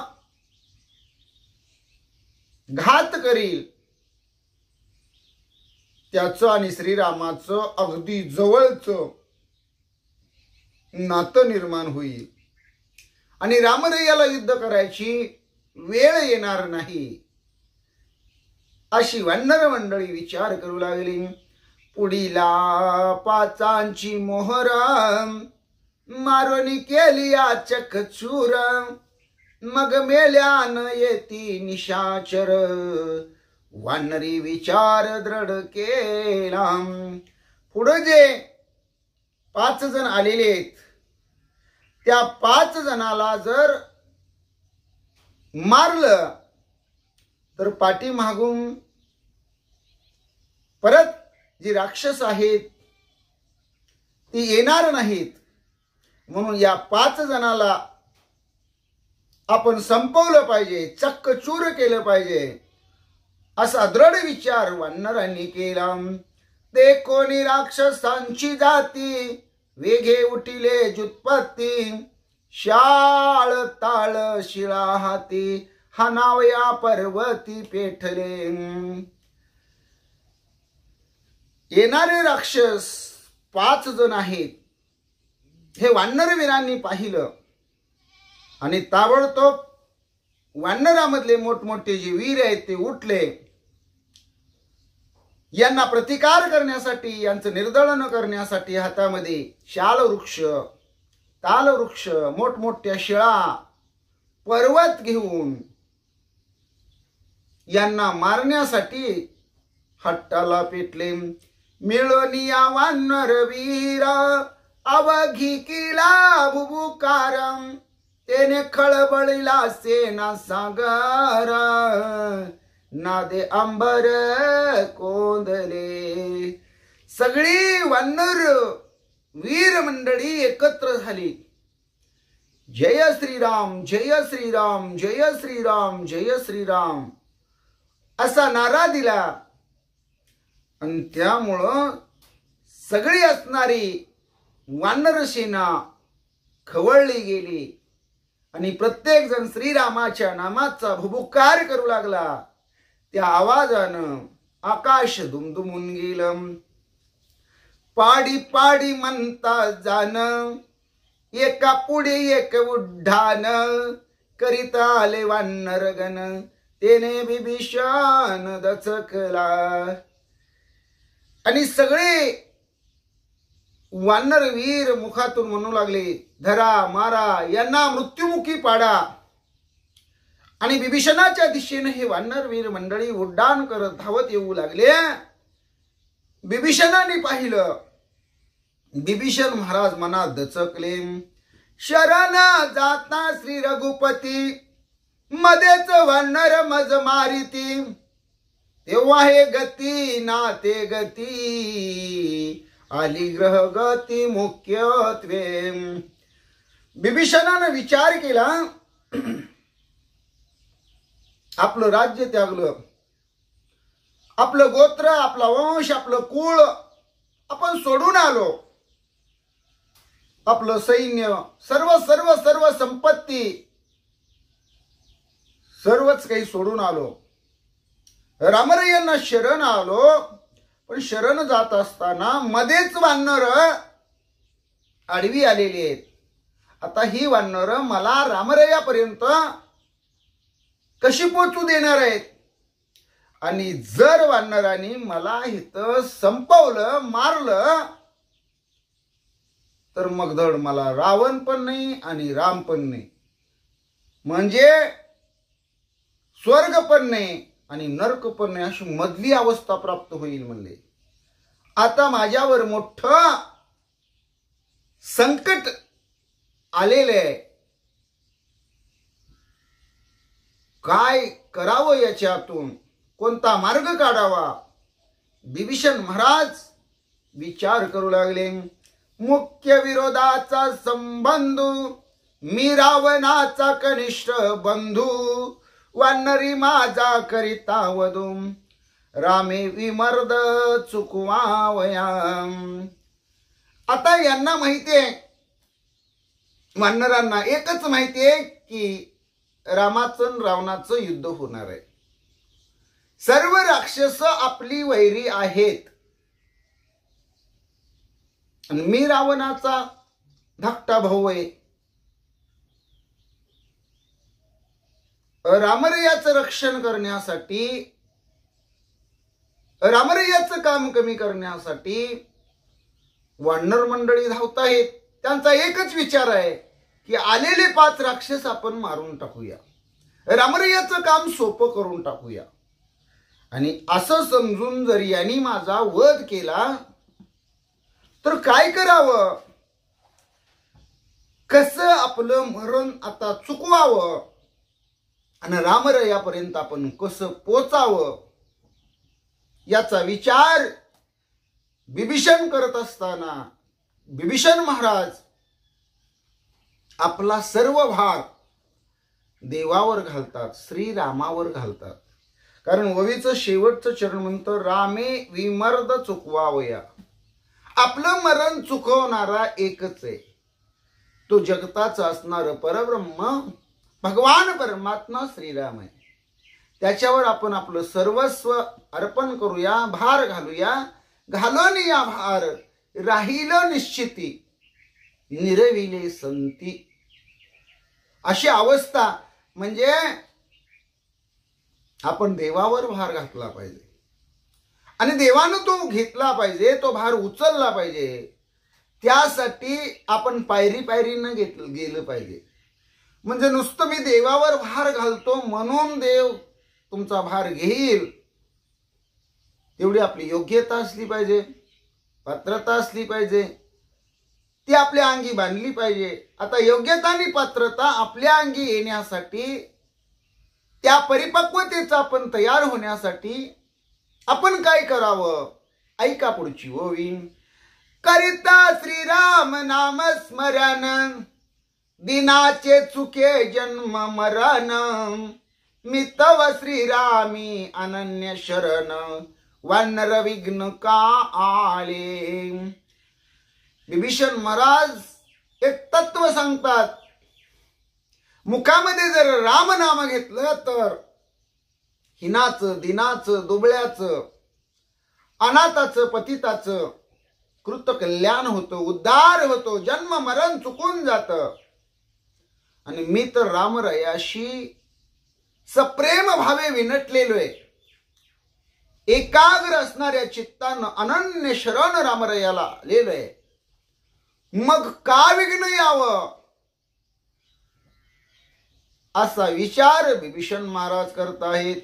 घात करील, त्याचं आणि श्रीरामाचं अगदी जवळचं नातं निर्माण होईल आणि रामरैयाला युद्ध करायची वेळ येणार नाही, अशी वानर मंडळी विचार करू लागली. पुढीला 5 मोहर मारुनी केली चकचूर, मग मेल्यान येती निशाचर, वानरी विचार दृढ केला. पुढे जे 5 जण आलेले आहेत, त्या 5 जणाला जर मारलं तर पाठीमागून परत जी राक्षस आहेत ती येणार नाहीत, म्हणून या 5 जणाला आपण संपवलं पाहिजे, चक्कचूर केलं पाहिजे, असा दृढ विचार वानरांनी केला. ते कोणी राक्षसांची जाती, वेघे उठिले जुत्पत्ती, शाळ ताळ शिळा हाती, हा नाव या पर्वती पेठले. येणारे राक्षस 5 जण आहेत हे वानरवीरांनी पाहिलं आणि ताबडतोब वानरामधले मोठमोठे जे वीर आहेत ते उठले. यांना प्रतिकार करण्यासाठी, यांचं निर्दळन करण्यासाठी हातामध्ये शाल वृक्ष, ताल वृक्ष, मोठमोठ्या शिळा, पर्वत घेऊन यांना मारण्यासाठी हट्टाला पेटले. मिळवनिया वानर वीर अवघी किला भुबुकार, तेने खळबळीला सेना सागर, नादे अंबर कोंदले. सगळी वानर वीर मंडळी एकत्र झाली. जय श्रीराम, जय श्रीराम, जय श्रीराम, जय श्रीराम असा नारा दिला आणि त्यामुळं सगळी असणारी वानर सेना खवळली गेली आणि प्रत्येक जण श्रीरामाच्या नामाचा भुभुकार करू लागला. त्या आवाजानं आकाश दुमदुमून गेलं. पाडी पाडी म्हणता जाण, एका पुढे एक उड्डाण, करीता आले वानरगण, तेने बिभीषण दचकला. आणि सगळे वानरवीर मुखातून म्हणू लागले, धरा, मारा, यांना मृत्युमुखी पाडा. आणि बिभीषणाच्या दिशेने हे वानरवीर मंडळी उड्डाण करत धावत येऊ लागले. बिभीषणाने पाहिलं. बिभीषण महाराज मनात दचकले. शरण जाता श्री रघुपती, मध्येच वानर मज मारिती, तेव्हा हे गती ना ते गती, आली ग्रह गती मुख्यत्वे. बिभीषणाने विचार केला, आपलं राज्य त्यागलं, आपलं गोत्र, आपला वंश, आपलं कुळ आपण सोडून आलो, आपलं सैन्य, सर्व सर्व सर्व संपत्ती, सर्वच काही सोडून आलो, रामरयांना शरण आलो. पण शरण जात असताना मध्येच वानर आडवी आलेली आहेत. आता ही वानर मला रामरयापर्यंत कशी पोचू देणार आहेत? आणि जर वानरांनी मला इथं संपवलं, मारलं, तर मग धड मला रावण पण नाही आणि राम पण नाही, म्हणजे स्वर्ग पण नाही आणि नरक पण नाही, अशी मधली अवस्था प्राप्त होईल म्हणले. आता माझ्यावर मोठं संकट आलेले आहे, काय करावं याच्यातून, कोणता मार्ग काढावा. विभीषण महाराज विचार करू लागले. मुख्य विरोधाचा संबंध मी रावणाचा कनिष्ठ बंधू, वानरी माझा करिता वधू, रामे विमर्द चुकवावया. आता यांना माहितीये, वानरांना एकच माहितीये की रामाचं रावणाचं युद्ध होणार आहे. सर्व राक्षस आपली वैरी आहेत आणि मी रावणाचा धाकटा भाऊ आहे. रामरयाचं रक्षण करण्यासाठी, रामरयाचं काम कमी करण्यासाठी वानर मंडळी धावत आहेत. त्यांचा एकच विचार आहे की आलेले 5 राक्षस आपण मारून टाकूया, रामरयाचं काम सोपं करून टाकूया. आणि असं समजून जर यांनी माझा वध केला तर काय करावं, कसं आपलं मरण आता चुकवावं आणि रामरयापर्यंत आपण कसं पोचावं याचा विचार विभीषण करत असताना विभीषण महाराज आपला सर्व भार देवावर घालतात, श्रीरामावर घालतात. कारण ओवीचं शेवटचं चरण म्हणतं रामे विमर्द चुकवावया. आपलं मरण चुकवणारा एकच आहे, तो जगताचा असणार परब्रह्म भगवान परमात्मा श्रीराम आहे. त्याच्यावर आपण आपलं सर्वस्व अर्पण करूया, भार घालूया. घालून या भार राहील निश्चिती, निरविले संती. अशी अवस्था म्हणजे आपण देवावर भार घातला पाहिजे आणि देवानं तो घेतला पाहिजे, तो भार उचलला पाहिजे. त्यासाठी आपण पायरी पायरीनं गेलं पाहिजे. म्हणजे नुसतं मी देवावर भार घालतो म्हणून देव तुमचा भार घेईल, तेवढी आपली योग्यता असली पाहिजे, पात्रता असली पाहिजे, ती आपल्या अंगी बांधली पाहिजे. आता योग्यता आणि पात्रता आपल्या अंगी येण्यासाठी, त्या परिपक्वतेचा आपण तयार होण्यासाठी आपण काय करावं, ऐका पुढची ओवी. करिता श्रीराम नाम स्मरण, दिनाचे चुके जन्म मरण, मी तव श्रीरामी अनन्य शरण, वानर विघ्न का आले. विभीषण महाराज एक तत्व सांगतात. मुखामध्ये जर राम नाम घेतलं तर हिनाचं, दिनाचं, दुबळ्याचं, अनाथाचं, पतिताचं कृत कल्याण होतं, उद्धार होतो, जन्म मरण चुकून जातं. आणि मी तर रामरयाशी सप्रेम भावे विनटलेलो आहे. एकाग्र असणाऱ्या चित्तानं अनन्य शरण रामरयाला आलेलो आहे. मग का विघ्न यावं असा विचार विभीषण महाराज करत आहेत.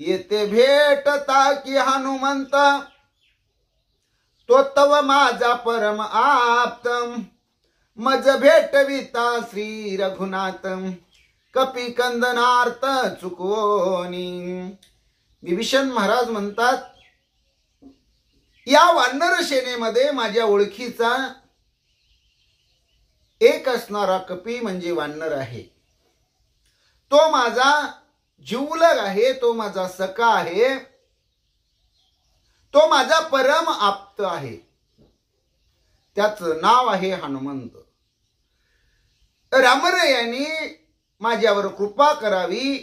येते भेटता की हनुमंत, तो तव माझा परम आप्त, मज भेटविता श्री रघुनाथ, कपी कंदनार्थ चुकवोनी. विभीषण महाराज म्हणतात, या वानर सेनेमध्ये माझ्या ओळखीचा एक असणारा कपी म्हणजे वानर आहे. तो माझा जीवलग आहे, तो माझा सखा आहे, तो माझा परम आप्त आहे. त्याचं नाव आहे हनुमंत. रामरयाने माझ्यावर कृपा करावी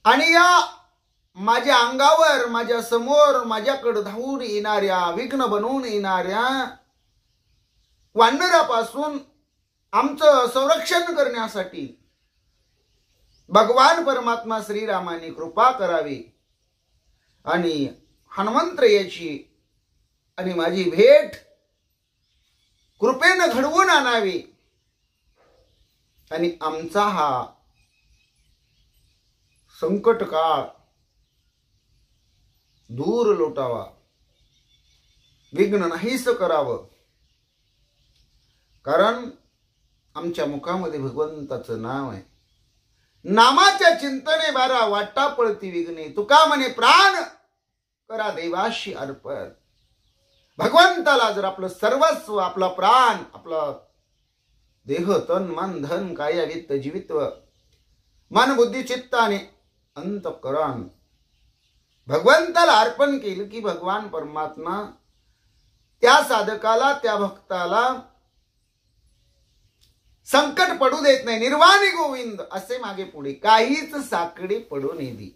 आणि या माझ्या अंगावर, माझ्या समोर, माझ्याकडे धावून येणाऱ्या, विघ्न बनवून येणाऱ्या वानरापासून आमचं संरक्षण करण्यासाठी भगवान परमात्मा श्रीरामाने कृपा करावी आणि हनुमंत याची आणि माझी भेट कृपेने घडवून आणावी आणि आमचा हा संकट काळ दूर लोटावा. विघ्न नाहीस करावं, कारण आमच्या मुखामध्ये भगवंताचं नाव आहे. नामाच्या चिंतने बारा वाटा पळती विघ्ने. तुका म्हणे प्राण करा देवाशी अर्पण. भगवंताला जर आपलं सर्वस्व, आपला प्राण, आपला देह, तन, मन, धन, काया, वित्त, जीवित्व, मन, बुद्धी, चित्त आणि अंतःकरण भगवंताला अर्पण केलं की भगवान परमात्मा त्या साधकाला, त्या भक्ताला संकट पडू देत नाही. निर्वाणी गोविंद असे मागे पुढे काहीच साकडे पडू नये दी.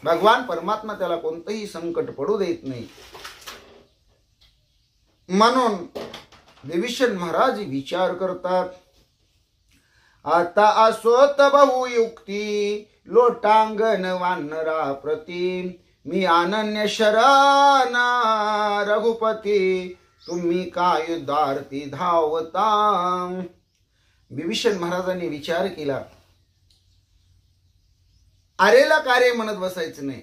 भगवान परमात्मा त्याला कोणतंही संकट पडू देत नाही. म्हणून विभीषण महाराज विचार करतात, आता असोत बहुयुक्ती लोटांगण वानरा प्रती. मी अनन्य शरणा रघुपती, तुम्ही काय दारती धावता. विभीषण महाराजांनी विचार केला, अरेला कार्य म्हणत बसायचं नाही.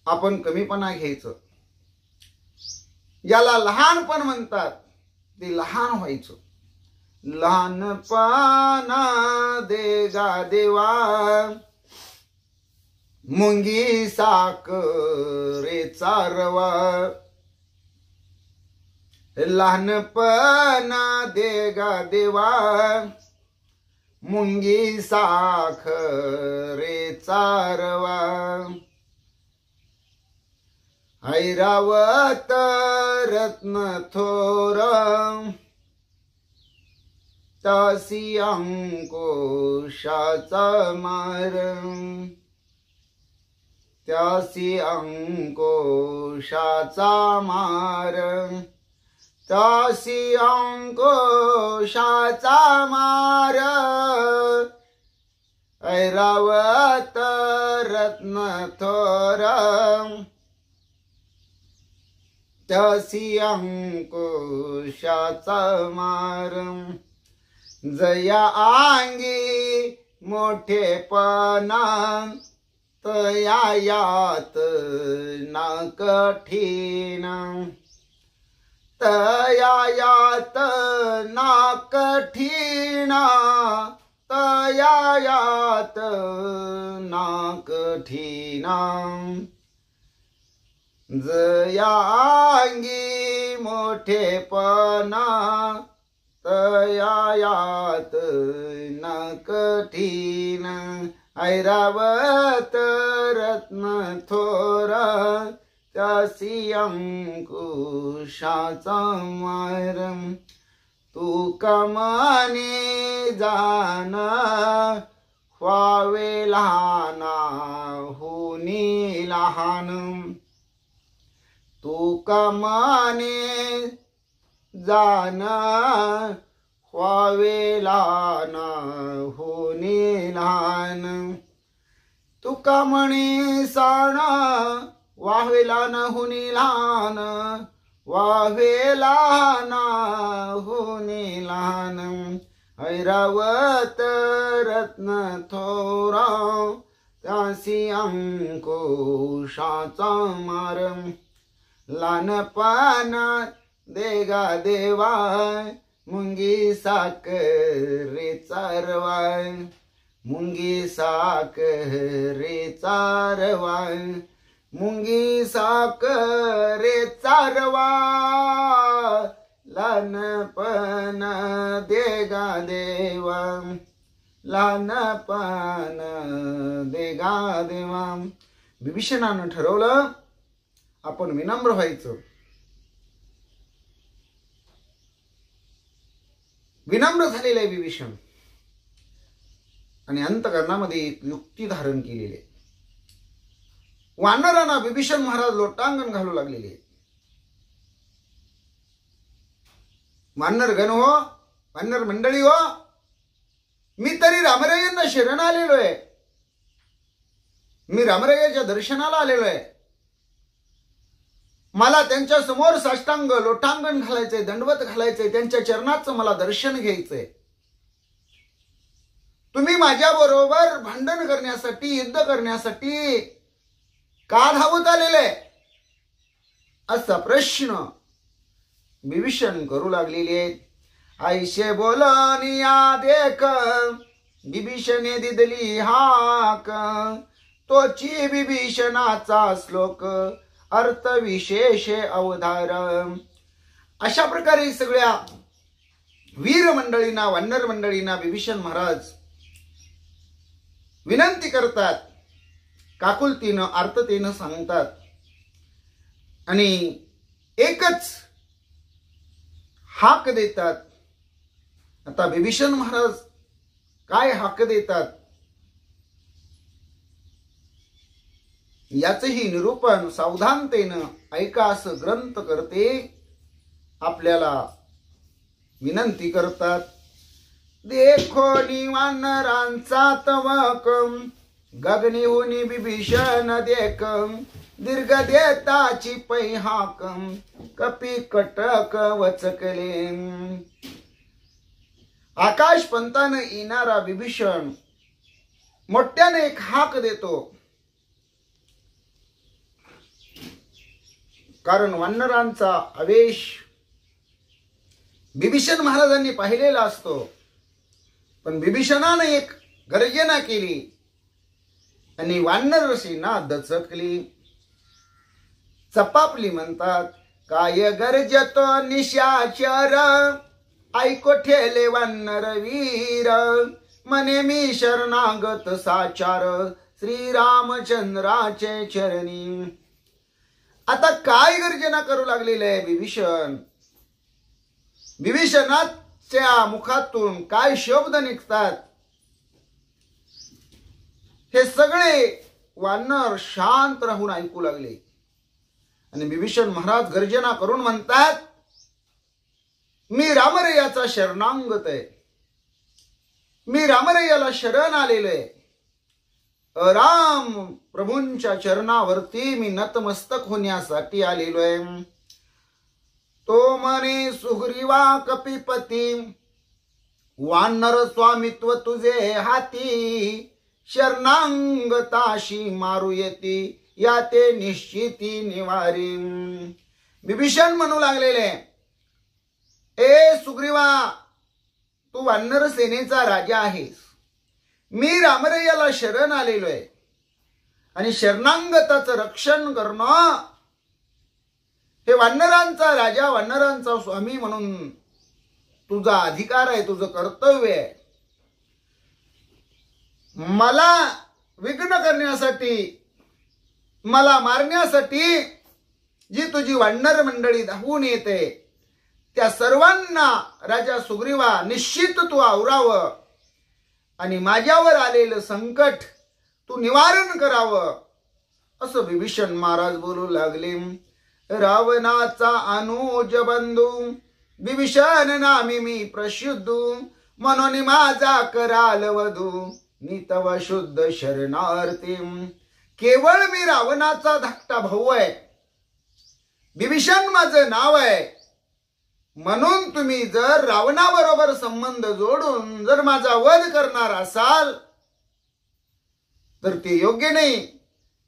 आपण कमीपणा घ्यायचं. याला लहानपण म्हणतात, ते लहान व्हायचं. लहानपणा देगा देवा, मुंगी साखरेचा रवा. लहानपणा देगा देवा, मुंगी साखरेचा रवा. ऐरावत रत्न थोर, तासी अंकुशाचा मार. त्यासी अंकुशाचा मार, त्यासी अंकुशाचा मार. ऐरावत रत्न थोर, त्यासी अंकुशाचा मार. जया अंगी मोठेपणा, तया यात ना कठीण. तया यात ना कठीण, तया यात ना कठीण. जया अंगी मोठेपणा, तया यात ना कठीण. ऐरावत रत्न थोर, त्यासी अंकुशाचा मार. तू कमाने जाण व्हावे लहाना होनी लहान. तू कमाने जाण व्हावे लहाना होनी लहान. तुका म्हणे साण वाहवे लहान होनी लहान. वाहवे लहान होनी लहान. ऐरावत रत्न थोरा, त्यासी अंकुशाचा मार. लहानपण देगा देवा, मुंगी साखरेचा रवा. मुंगी साखरेचा रवा. मुंगी साखरेचा रवा. लहानपण देगा देवा, लहानपण देगा देवा. विभीषणानं ठरवलं आपण विनम्र व्हायचं. विनम्र झालेलं आहे विभीषण आणि अंतकरणामध्ये एक युक्ती धारण केलेली आहे. वानरांना विभीषण महाराज लोटांगण घालू लागलेले. वानर गण हो, वानर मंडळी हो, मी तरी रामरायांना शरण आलेलो आहे. मी रामरायाच्या दर्शनाला आलेलो आहे. मला त्यांच्या समोर साष्टांग लोटांगण घालायचंय, दंडवत घालायचंय, त्यांच्या चरणाचं मला दर्शन घ्यायचंय. तुम्ही माझ्या बरोबर भांडण करण्यासाठी, युद्ध करण्यासाठी का धावत आलेले? असा प्रश्न विभीषण करू लागलेले आहेत. ऐशे बोलनिया देख विभीषणे दिदली हाक, तोची विभीषणाचा श्लोक अर्थ विशेष अवधार. अशा प्रकारे सगळ्या वीर मंडळींना, वानर मंडळींना विभीषण महाराज विनंती करतात, काकुलतीनं अर्थतेनं सांगतात. आणि एकच हाक देतात. आता विभीषण महाराज काय हाक देतात याचेही निरूपण सावधानतेनं ऐका असं ग्रंथ करते आपल्याला विनंती करतात. देखो वानरांचा तवक, गगनीहुनी विभीषण देख, दीर्घ देताची पै हाक, कपी कटक वचकले. आकाश पंतानं येणारा विभीषण मोठ्याने एक हाक देतो. कारण वानरांचा आवेश विभीषण महाराजांनी पाहिलेला असतो. पण विभीषणाने एक गर्जना केली आणि वानर सेना दचकली, चपापली. म्हणतात काय गर्जतो निशाचर, ऐको ठेले वानर वीर, मने मी शरणागत साचार, श्रीरामचंद्राचे चरणी. आता काय गर्जना करू लागलेले आहे विभीषण? विभीषणाच्या मुखातून काय शब्द निघतात हे सगळे वानर शांत राहून ऐकू लागले. आणि विभीषण महाराज गर्जना करून म्हणतात, मी रामरयाचा शरणांगत आहे, मी रामरयाला शरण आलेलो आहे. राम प्रभूंच्या चरणावरती मी नतमस्तक होण्यासाठी आलेलो आहे. तो म्हणे सुग्रीवा कपिपती, वानर स्वामित्व तुझे हाती, शरणांगताशी मारू येती, या ते निश्चिती निवारी. विभीषण म्हणू लागलेले, ए सुग्रीवा, तू वानर सेनेचा राजा आहेस, मी रामरयाला शरण आलेलो आहे. आणि शरणांगताचं रक्षण करणं हे वानरांचा राजा, वानरांचा स्वामी म्हणून तुझा अधिकार आहे, तुझं कर्तव्य आहे. मला विघ्न करण्यासाठी, मला मारण्यासाठी जी तुझी वानर मंडळी धावून येते, त्या सर्वांना राजा सुग्रीवा निश्चित तू आवरावं आणि माझ्यावर आलेलं संकट तू निवारण करावं, असं विभीषण महाराज बोलू लागले. रावणाचा अनुज बंधू, विभीषण नामी मी प्रशुद्धू, म्हणून माझा कराल वधू, मी तव शुद्ध शरणार्थी. केवळ मी रावणाचा धाकटा भाऊ आहे, विभीषण माझं नाव आहे. म्हणून तुम्ही जर रावणाबरोबर संबंध जोडून जर माझा वध करणार असाल तर ते योग्य नाही.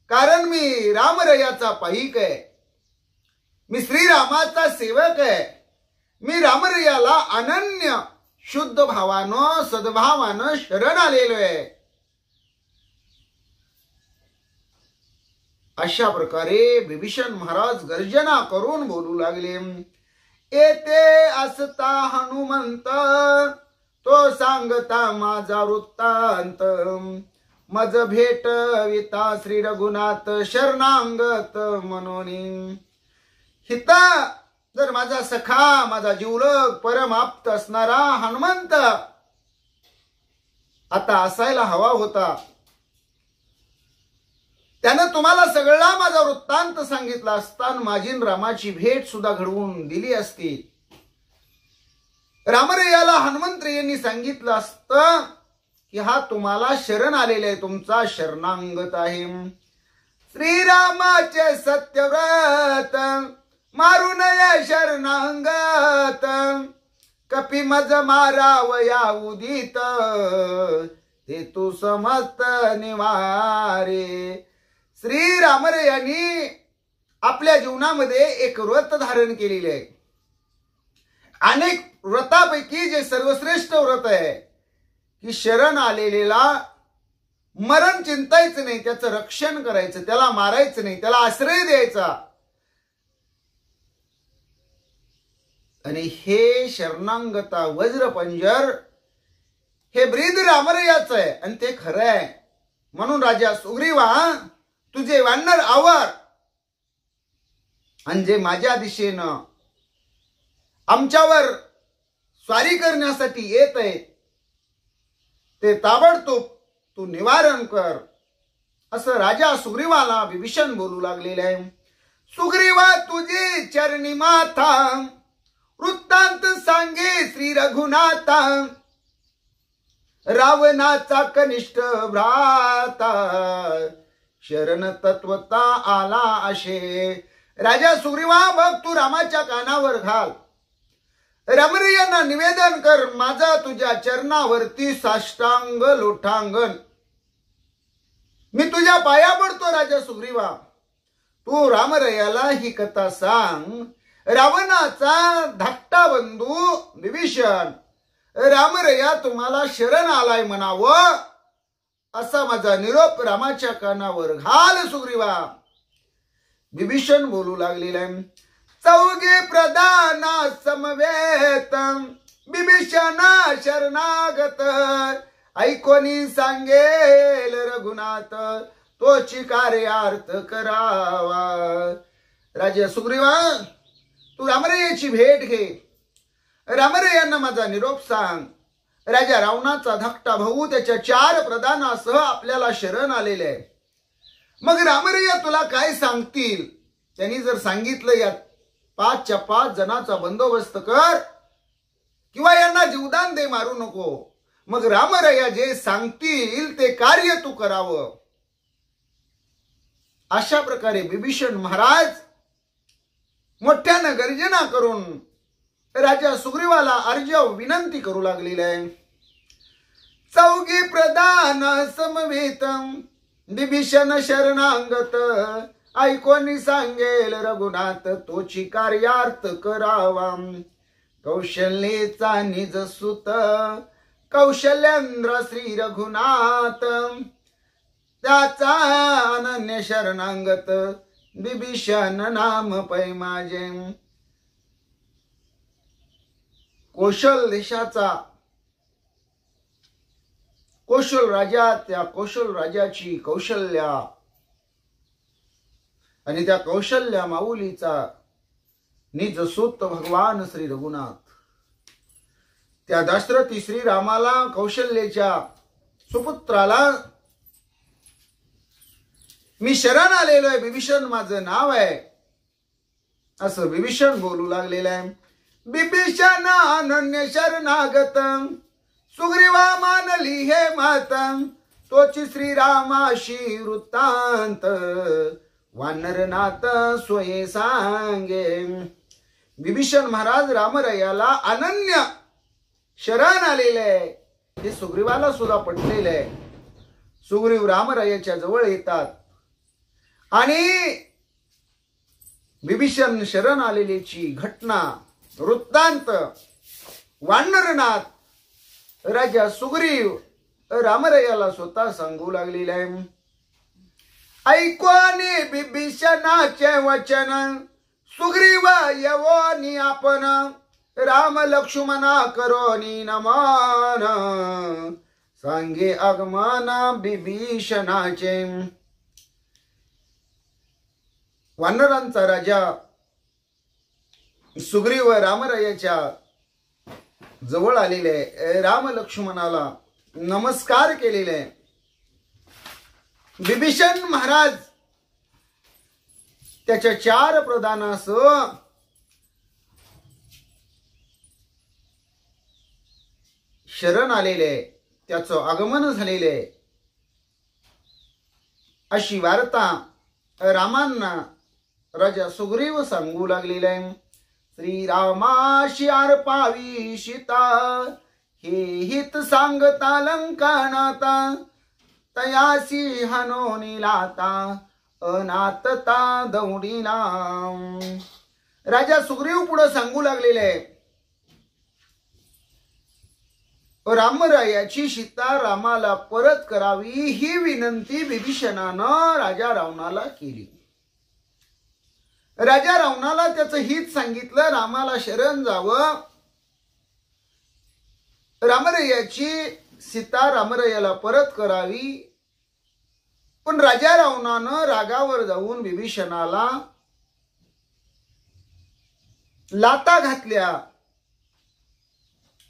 कारण मी रामरयाचा पाईक आहे, मी श्रीरामाचा सेवक आहे. मी रामरयाला अनन्य शुद्ध भावानं, सद्भावानं शरण आलेलो आहे. अशा प्रकारे विभीषण महाराज गर्जना करून बोलू लागले. येते असता हनुमंत, तो सांगता माझा वृत्तांत, मज भेटविता श्री रघुनाथ शरणांगत म्हणून. हिता जर माझा सखा, माझा जीवलग, परम आप्त असणारा हनुमंत आता असायला हवा होता. त्यानं तुम्हाला सगळा माझा वृत्तांत सांगितला असता, माझी रामाची भेट सुद्धा घडवून दिली असती. रामरयाला हनुमंत यांनी सांगितलं असतं की हा तुम्हाला शरण आलेला आहे, तुमचा शरणांगत आहे. श्रीरामाचे सत्यव्रत, मारू नये शरणांगत, कपी मज मारावया उदित, ते तू समस्त निवारे. श्री रामरयांनी आपल्या जीवनामध्ये एक व्रत धारण केलेले आहे. अनेक व्रतापैकी जे सर्वश्रेष्ठ व्रत आहे की शरण आलेलेला मरण चिंतायचं नाही, त्याचं रक्षण करायचं, त्याला मारायचं नाही, त्याला आश्रय द्यायचा. आणि हे शरणांगता वज्रपंजर हे ब्रीद रामरयाचं आहे आणि ते खरं आहे. म्हणून राजा सुग्रीवा तुझे वानर आवर आणि जे माझ्या दिशेनं आमच्यावर स्वारी करण्यासाठी येत आहे ते ताबडतोब तू निवारण कर, असं राजा सुग्रीवाला विभीषण बोलू लागलेले आहे. सुग्रीवा तुझी चरणी माथा वृत्तांत सांगे श्री रघुनाथा, रावणाचा कनिष्ठ भ्राता शरण तत्वता आला असे. राजा सुग्रीवा बघ, तू रामाच्या कानावर घाल, रामरयांना निवेदन कर, माझा तुझ्या चरणावरती साष्टांग लोटांगण. मी तुझ्या पाया पडतो राजा सुग्रीवा, तू रामरयाला ही कथा सांग. रावणाचा धाकटा बंधू विभीषण रामरया तुम्हाला शरण आलाय म्हणावं, असा माझा निरोप रामाच्या कानावर घाल सुग्रीवा. विभीषण बोलू लागलेला आहे. चौघे प्रधान समवेत विभीषण शरणागत, ऐकोनी सांगेल रघुनाथ तोची कार्यार्थ करावा. राजा सुग्रीवा तू रामरयाची भेट घे, रामरयांना माझा निरोप सांग. राजा रावणाचा धाकटा भाऊ त्याच्या 4 प्रधानासह आपल्याला शरण आलेले आहे. मग रामरया तुला काय सांगतील? त्यांनी जर सांगितलं या 5च्या 5 जणांचा बंदोबस्त कर किंवा यांना जीवदान दे, मारू नको, मग रामरया जे सांगतील ते कार्य तू करावं. अशा प्रकारे विभीषण महाराज मोठ्यानं गर्जना करून राजा सुग्रीवाला अर्जाव विनंती करू लागलेली आहे. चौघी प्रधान समवेत विभीषण शरणांगत, ऐकोनी सांगेल रघुनाथ तोची कार्यार्थ करावा. कौशल्येचा निज सुत कौशल्येंद्र श्री रघुनाथ, त्याचा अनन्य शरणांगत विभीषण नाम पै माझे. कौशल देशाचा कौशल राजा, त्या कौशल राजाची कौशल्या आणि त्या कौशल्या माऊलीचा निज सूत भगवान श्री रघुनाथ, त्या दशरथी श्रीरामाला कौशल्याच्या सुपुत्राला मी शरण आलेलो आहे, विभीषण माझं नाव आहे, असं विभीषण बोलू लागलेलं आहे. विभीषण अनन्य शरणागत सुग्रीवा मानली हे मात, तोची श्रीरामाशी वृत्तांत वानरनाथ सोये सांगे. विभीषण महाराज रामरयाला अनन्य शरण आलेले आहे, हे सुग्रीवाला सुद्धा पटलेलं आहे. सुग्रीव रामरयाच्या जवळ येतात आणि विभीषण शरण आलेल्याची घटना वृत्तांत वानरनाथ राजा सुग्रीव रामरयाला स्वतः सांगू लागलेला आहे. ऐकोनी विभीषणाचे वचन सुग्रीव यवोनी आपण, राम लक्ष्मणा करोनी नमन, सांगे आगमन विभीषणाचे. वानरांचा राजा सुग्रीव रामरायाच्या जवळ आलेले राम लक्ष्मणाला नमस्कार केलेले. विभीषण महाराज त्याच्या 4 प्रधानासह शरण आलेले, त्याचं आगमन झालेले अशी वार्ता रामांना राजा सुग्रीव सांगू लागलेला आहे. श्रीरामाशी अर्पावी सीता, हे हित सांगता लंकानाता, तयासी हनोनी लाता अनाथता दौडीला. राजा सुग्रीव पुढे सांगू लागलेले आहे, रामरायाची सीता रामाला परत करावी ही विनंती विभीषणानं राजा रावणाला केली. राजा रावणाला त्याचं हित सांगितलं, रामाला शरण जावं, रामरायाची सीता रामरायाला परत करावी. पण राजा रावणानं रागावर जाऊन विभीषणाला लाता घातल्या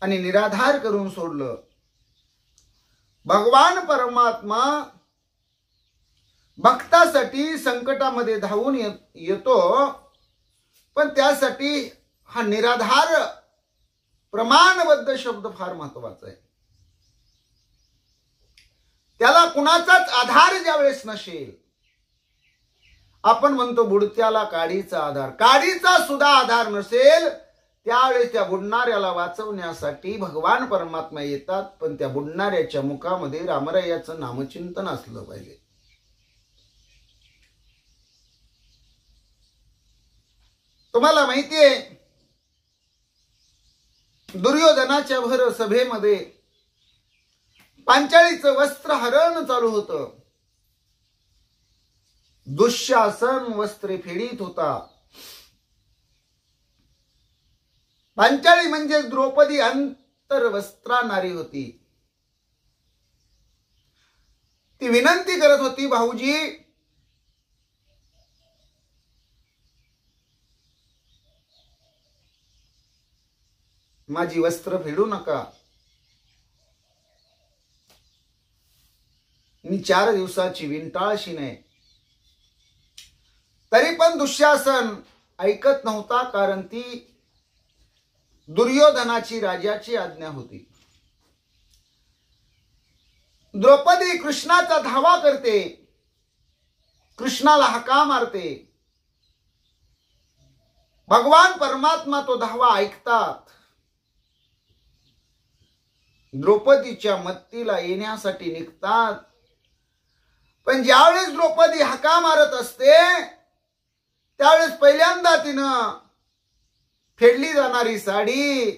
आणि निराधार करून सोडलं. भगवान परमात्मा भक्तासाठी संकटामध्ये धावून येतो, पण त्यासाठी हा निराधार प्रमाणबद्ध शब्द फार महत्वाचा आहे. त्याला कुणाचाच आधार ज्यावेळेस नसेल, आपण म्हणतो बुडत्याला काडीचा आधार, काडीचा सुद्धा आधार नसेल, त्यावेळेस त्या बुडणाऱ्याला वाचवण्यासाठी भगवान परमात्मा येतात. पण त्या बुडणाऱ्याच्या मुखामध्ये रामरायाचं नामचिंतन असलं पाहिजे. तुम्हाला माहितीये, दुर्योधनाच्या भर सभेमध्ये पांचाळीचं वस्त्र हरण चालू होतं. दुःशासन वस्त्रे फेडीत होता. पांचाळी म्हणजे द्रौपदी अंतर्वस्त्रा नारी होती. ती विनंती करत होती, भाऊजी माझी वस्त्र फेडू नका, मी 4 दिवसाची विंटाळशी नाही. तरी पण दुःशासन ऐकत नव्हता, कारण ती दुर्योधनाची राजाची आज्ञा होती. द्रौपदी कृष्णाचा धावा करते, कृष्णाला हाका मारते. भगवान परमात्मा तो धावा ऐकतात. द्रौपदीच्या मत्तीला येण्यासाठी निघतात. पण ज्यावेळेस द्रौपदी हाका मारत असते, त्यावेळेस पहिल्यांदा तिनं फेडली जाणारी साडी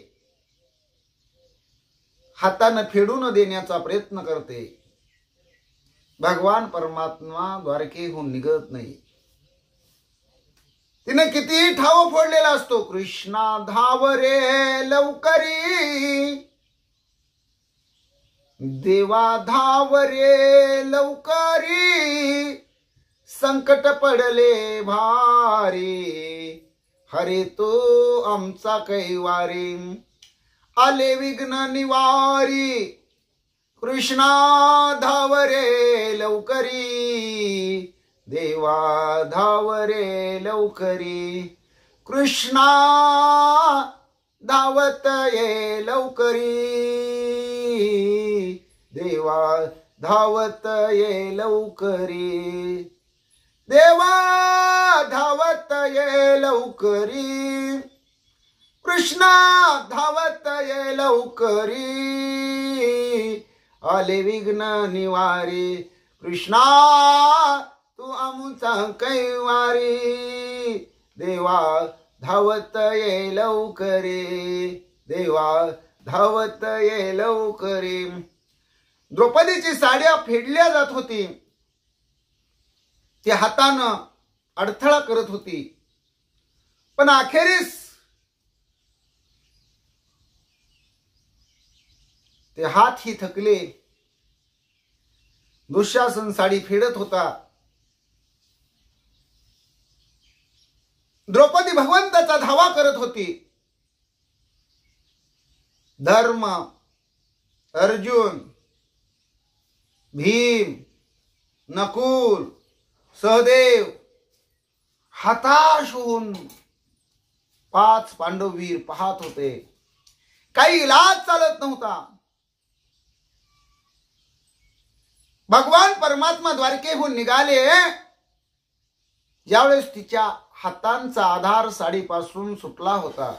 हातानं फेडून देण्याचा प्रयत्न करते. भगवान परमात्मा द्वारकेहून निघत नाही. तिने कितीही ठाव फोडलेला असतो, कृष्णा धाव रे लवकरी, देवा धाव रे लवकरी, संकट पडले भारी, हरे तो आमचा कैवारी, आले विघ्न निवारी, कृष्णा धाव रे लवकरी, देवा धाव रे लवकरी, कृष्णा धावत ये लवकरी, देवा धावत ये लवकरी, देवा धावत ये लवकरी, कृष्णा धावत ये लवकरी, आले विघ्न निवारी, कृष्णा तू आमचा कैवारी, देवा धावत ये लवकरी, देवा धावत ये लवकरी. द्रौपदीची साड्या फेडल्या जात होती. ती हातानं अडथळा करत होती. पण अखेरीस ते हात ही थकले. दुःशासन साडी फेडत होता. द्रौपदी भगवंताचा धावा करत होती. धर्म, अर्जुन, भीम, नकुल, सहदेव हताश होऊन 5 पांडववीर पाहत होते. काही इलाज चालत नव्हता. भगवान परमात्मा द्वारकेहून निघाले. ज्यावेळेस तिच्या हातांचा आधार साडीपासून सुटला होता.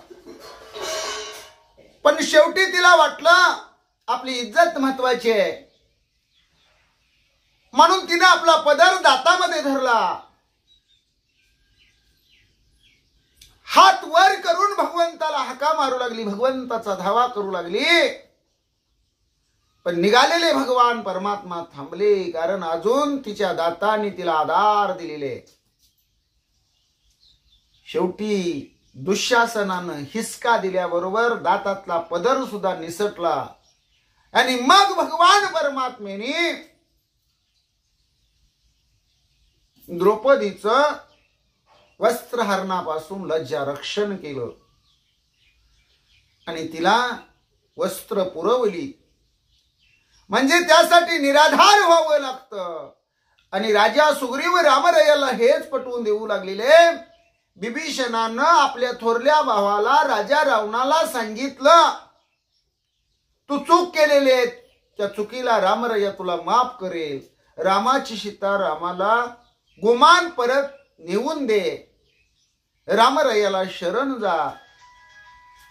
पण शेवटी तिला वाटलं आपली इज्जत महत्वाची आहे, म्हणून तिने आपला पदर दातामध्ये धरला. हात वर करून भगवंताला हाका मारू लागली, भगवंताचा धावा करू लागली. पण निघालेले भगवान परमात्मा थांबले, कारण अजून तिच्या दातांनी तिला आधार दिलेले. शेवटी दुःशासनानं हिसका दिल्याबरोबर दातातला पदर सुद्धा निसटला आणि मग भगवान परमात्मेने द्रौपदीचं वस्त्रहरणापासून लज्जा रक्षण केलं आणि तिला वस्त्र पुरवली. म्हणजे त्यासाठी निराधार व्हावं लागतं. आणि राजा सुग्रीव रामरायाला हेच पटवून देऊ लागलेले. विभीषणानं आपल्या थोरल्या भावाला राजा रावणाला सांगितलं, तू चूक केलेली आहे, त्या चुकीला रामराया तुला माफ करेल. रामाची सीता रामाला गुमान परत नेऊन दे, रामरायाला शरण जा.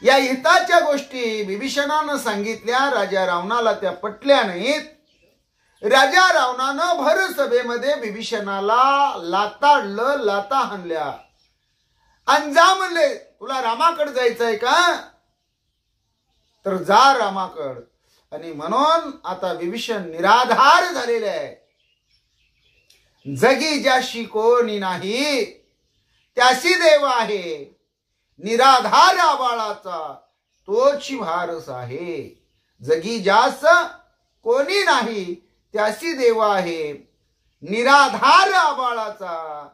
या हिताच्या गोष्टी विभीषणानं सांगितल्या. राजा रावणाला त्या पटल्या नाहीत. राजा रावणानं भर सभेमध्ये विभीषणाला लाताडलं, लाता हाणल्या आणि जा म्हणले, तुला रामाकडे जायचंय का, तर जा रामाकड. आणि म्हणून आता विभीषण निराधार झालेले आहे. जगी ज्याशी कोणी नाही त्याशी देव आहे, निराधार आबाळाचा तोच भारस आहे. जगी ज्यास कोणी नाही त्याशी देव आहे, निराधार आबाळाचा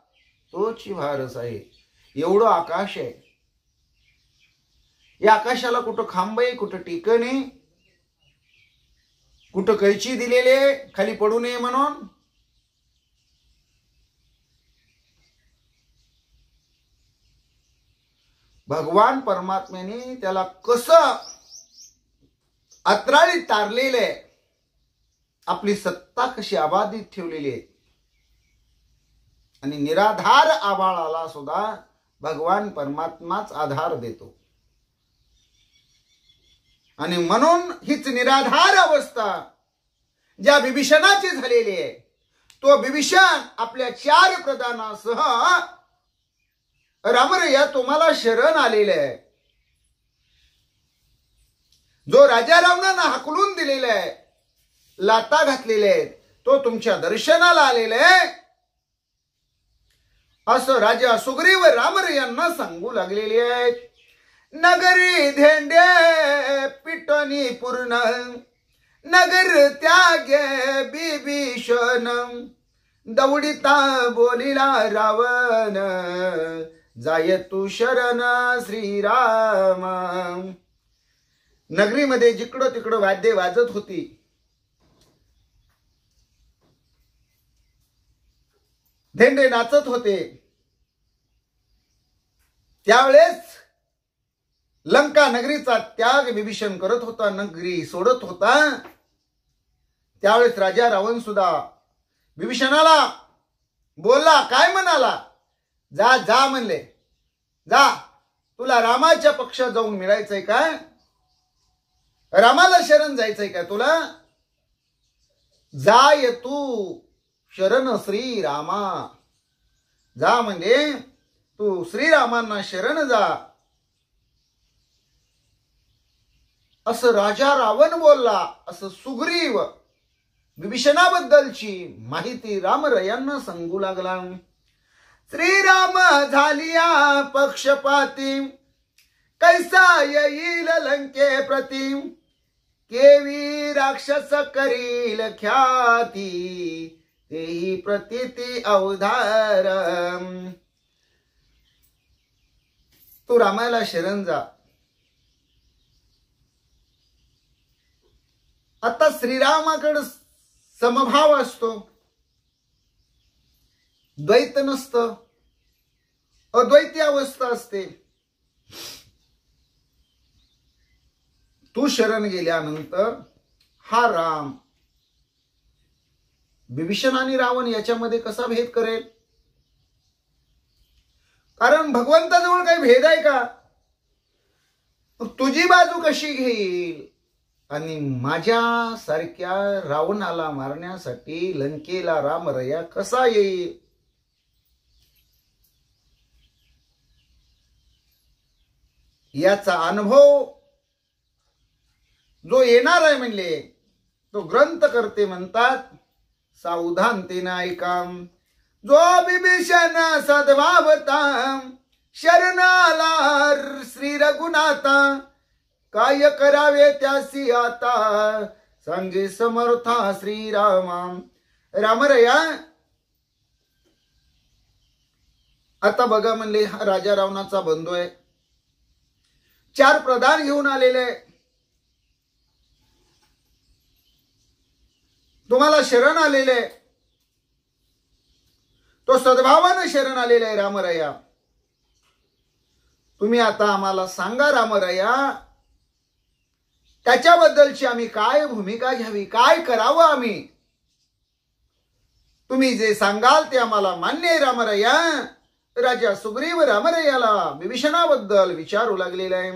तोच भारस आहे. एवढं आकाश आहे. या आकाशाला कुठं खांब आहे, कुठं टिकण आहे, कुठं कैची दिलेले खाली पडू नये म्हणून. भगवान परमात्म्याने त्याला कसं अत्राळीत तारलेलं आहे, आपली सत्ता कशी अबाधित ठेवलेली आहे. आणि निराधार आबाळाला सुद्धा भगवान परमात्माच आधार देतो. आणि म्हणून हीच निराधार अवस्था ज्या विभीषणाची झालेली आहे, तो विभीषण आपल्या 4 प्रधानासह रामराया तुम्हाला शरण आलेले आहे. जो राजा रावणानं हाकलून दिलेला आहे, लाता घातलेले आहेत, तो तुमच्या दर्शनाला आलेला आहे, असं राजा सुग्रीव रामरायांना सांगू लागलेले आहेत. नगरी धेंडे पिटणी पूर्ण, नगर त्यागे बिभीषण, दौडिता बोलिला रावण, जाय तू शरण श्रीराम. नगरीमध्ये जिकडं तिकडं वाद्य वाजत होती. धेंडे नाचत होते. त्यावेळेस लंका नगरीचा त्याग विभीषण करत होता, नगरी सोडत होता. त्यावेळेस राजा रावण सुद्धा विभीषणाला बोलला, काय म्हणाला, जा जा म्हणले, जा, तुला रामाच्या पक्षात जाऊन मिळायचंय का, रामाला शरण जायचंय का तुला, जाय तू शरण श्रीरामा. जा म्हणजे तू श्रीरामांना शरण जा, असं राजा रावण बोलला. असं सुग्रीव विभीषणाबद्दलची माहिती रामरायांना सांगू लागला. श्रीराम झालिया पक्षपाती, कैसा येईल लंके प्रती, केवी राक्षस करील ख्याती, तेही प्रतीती अवधार. तू रामाला शरण जा. आता श्रीरामाकडे समभाव असतो, द्वैत नसतं, अद्वैती अवस्था असते. तू शरण गेल्यानंतर हा राम विभीषण आणि रावण याच्यामध्ये कसा भेद करेल, कारण भगवंताजवळ काही भेद आहे का, तुझी बाजू कशी घेईल आणि माझ्या सारख्या रावणाला मारण्यासाठी लंकेला रामराया कसा येईल. याचा अनुभव जो येणार आहे म्हणले तो ग्रंथ करते म्हणतात सावधानतेने ऐका. जो बिभीषण सद्भावता शरणाला श्री रघुनाथा काय करावे त्यासी आता सांगे समर्था श्रीरामा. रामरया आता बघा म्हणले हा राजा रावणाचा बंधू आहे. 4 प्रधान घेऊन आलेले तुम्हाला शरण आलेले तो सद्भावानं शरण आलेला आहे रामरया. तुम्ही आता आम्हाला सांगा रामरया त्याच्याबद्दलची आम्ही काय भूमिका घ्यावी काय करावं आम्ही. तुम्ही जे सांगाल ते आम्हाला मान्य आहे रामरया. राजा सुग्रीव रामरयाला विभीषणाबद्दल विचारू लागलेला आहे.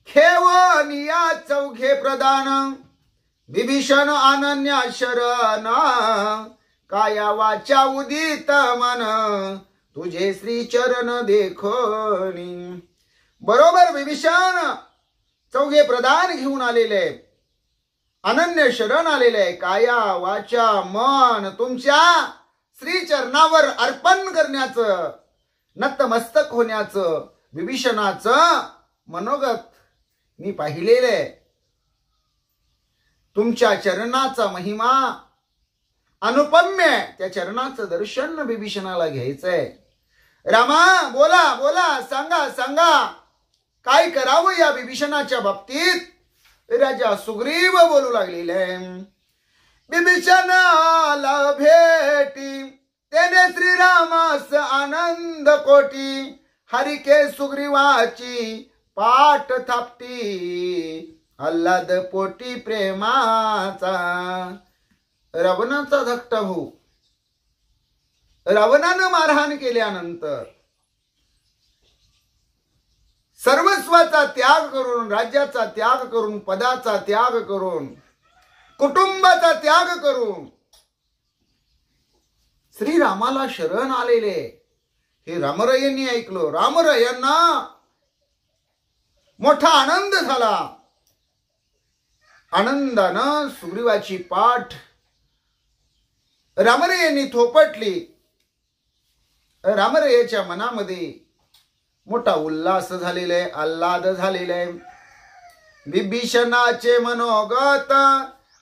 खेवनिया चौघे प्रधान विभीषण अनन्या शरण काया वाचा उदित मन तुझे श्री चरण देखोनी. बरोबर विभीषण चौघे प्रधान घेऊन आलेले अनन्य शरण आलेले काया वाचा मन तुमच्या श्री चरणावर अर्पण करण्याचं नतमस्तक होण्याचं विभीषणाचं मनोगत मी पाहिलेले. तुमच्या चरणाचा महिमा अनुपम्य त्या चरणाचं दर्शन विभीषणाला घ्यायचंय. रामा बोला बोला सांगा सांगा काय करावं या विभीषणाच्या बाबतीत. राजा सुग्रीव बोलू लागलेले. विभीषणाला भेटी त्याने श्रीरामास आनंद कोटी हरिके सुग्रीवाची पाठ थापटी आल्हाद पोटी प्रेमाचा. रावणाचा धाकटा भाऊ रावणानं मारहाण केल्यानंतर सर्वस्वाचा त्याग करून राज्याचा त्याग करून पदाचा त्याग करून कुटुंबाचा त्याग करून श्रीरामाला शरण आलेले हे रामरायांनी ऐकलं. रामरायांना मोठा आनंद झाला. आनंदानं सुग्रीवाची पाठ रामरायांनी थोपटली. रामरायाच्या मनामध्ये मोठा उल्हास झालेला आहे आल्हाद झालेला आहे. विभीषणाचे मनोगत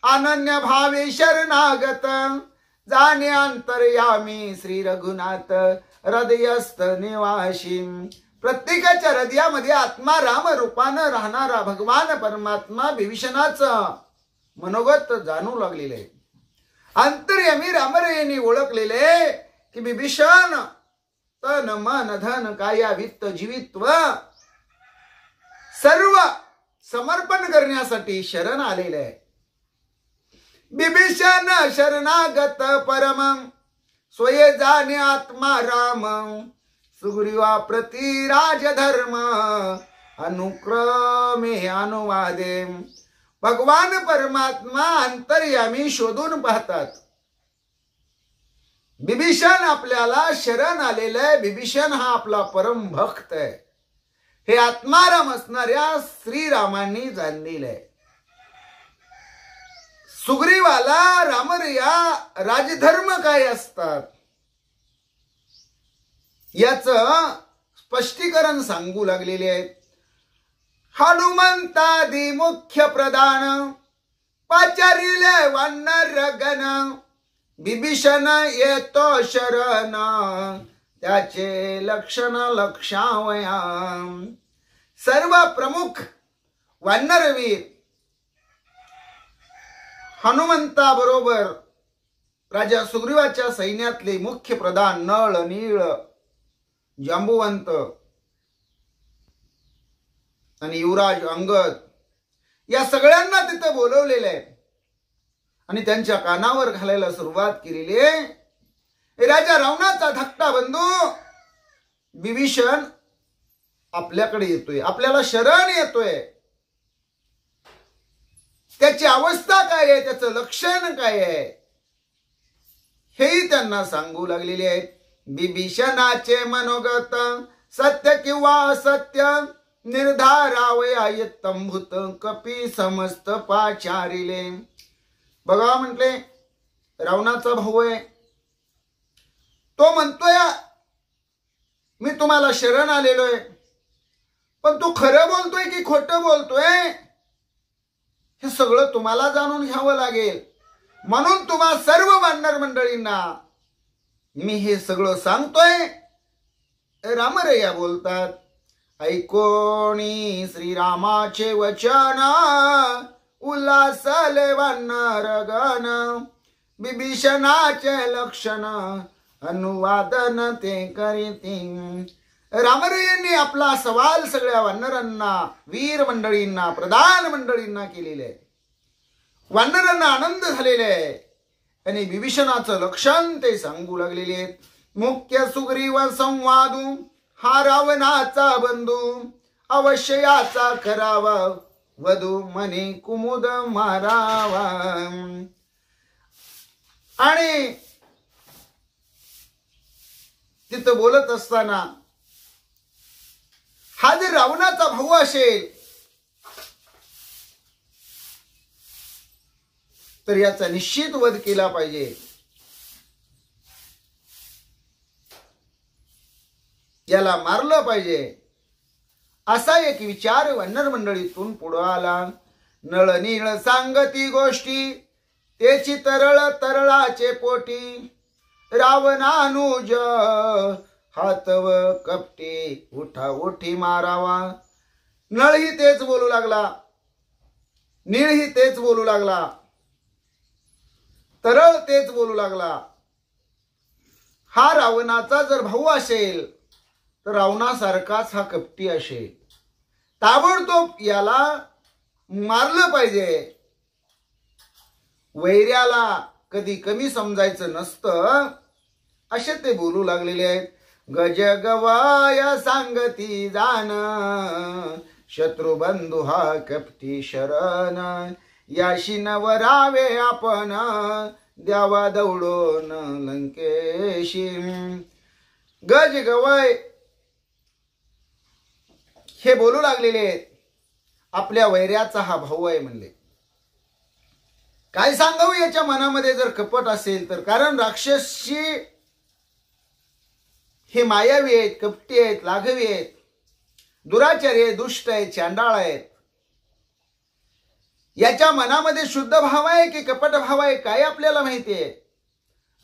अनन्य भावे शरणागत जाणे अंतर्यामी श्री रघुनाथ हृदयस्थ निवासी. प्रत्येकाच्या हृदयामध्ये आत्मा राम रूपानं राहणारा भगवान परमात्मा विभीषणाचं मनोगत जाणू लागलेले आहे. अंतर्यामी रामरायांनी ओळखलेले की विभीषण तन मन धन काया वित्त जीवित्व सर्व समर्पण करण्यासाठी शरण आलेले आहे. विभीषण शरणागत परम स्वये जाणे आत्मा राम सुग्रीवा प्रति राजधर्म अनुक्रमे अनुवादे. भगवान परमात्मा अंतर्यामी शोधून पाहतात. विभीषण आपल्याला शरण आलेला आहे. विभीषण हा आपला परम भक्त आहे हे आत्माराम असणाऱ्या श्रीरामांनी जाणलेलं आहे. सुग्रीवाला रामरया राजधर्म काय असतात याचं स्पष्टीकरण सांगू लागलेले आहेत. हनुमंतादी मुख्य प्रधान पाचारिले वानर गण विभीषण येतो शरण त्याचे लक्षण लक्षावया. सर्व प्रमुख वानरवीर हनुमंता बरोबर राजा सुग्रीवाच्या सैन्यातले मुख्य प्रधान नळ नीळ जांबुवंत आणि युवराज अंगद या सगळ्यांना तिथे बोलवलेले आहे आणि त्यांच्या कानावर घालायला सुरुवात केलेली आहे. राजा रावणाचा धाकटा बंधू विभीषण आपल्याकडे येतोय आपल्याला शरण येतोय. त्याची अवस्था काय आहे त्याचं लक्षण काय आहे हेही त्यांना सांगू लागलेले आहेत. विभीषणाचे मनोगत सत्य किंवा असत्य निर्धारावयायत्तंभूत कपी समस्त पाचारिले. बघा म्हटले रावणाचा भाऊ आहे, तो म्हणतोय मी तुम्हाला शरण आलेलोय, पण तो खरं बोलतोय की खोटं बोलतोय हे सगळं तुम्हाला जाणून घ्यावं लागेल. म्हणून तुम्हा सर्व वानर मंडळींना मी हे सगळं सांगतोय. रामरया बोलतात, ऐकोणी श्रीरामाचे वचन उल्हासले वानरगण, बिभीषणाचे लक्षण अनुवादन ते करीती. रामरयांनी आपला सवाल सगळ्या वानरांना, वीर मंडळींना, प्रधान मंडळींना केलेले आहे. वानरांना आनंद झालेला आहे आणि विभीषणाचं लक्षण ते सांगू लागलेले आहेत. मुख्य सुग्रीव संवादू हा रावणाचा बंधू, अवश्य याचा करावा वधू म्हणे कुमुद मारावा. आणि तिथं बोलत असताना हा जर रावणाचा भाऊ असेल तर याचा निश्चित वध केला पाहिजे. याला मारलं पाहिजे असा एक विचार वानर मंडळीतून पुढे आला. नळनीळ सांगती गोष्टी तेची तरळ तरळाचे पोटी, रावणानुज हातव कपटे उठा उठी मारावा. नळही तेच बोलू लागला, नीळही तेच बोलू लागला, तरळ तेच बोलू लागला. हा रावणाचा जर भाऊ असेल तर रावणासारखाच हा कपटी असेल. ताबडतोब याला मारलं पाहिजे. वैर्याला कधी कमी समजायचं नसतं असे ते बोलू लागलेले आहेत. गज गवाया सांगती जाण, शत्रुबंधू हा कपटी शरण, याशी नवरावे आपण द्यावा दौडून लंकेशी. गज गवय हे बोलू लागलेले आहेत. आपल्या वैर्याचा हा भाऊ आहे म्हणले. काय सांगावं याच्या मनामध्ये जर कपट असेल तर, कारण राक्षसी हे मायावी आहेत, कपटी आहेत, लाघवी आहेत, दुराचारी आहेत, दुष्ट आहेत, चांडाळ आहेत. याच्या मनामध्ये शुद्ध भाव आहे की कपट भाव आहे काय आपल्याला माहिती आहे.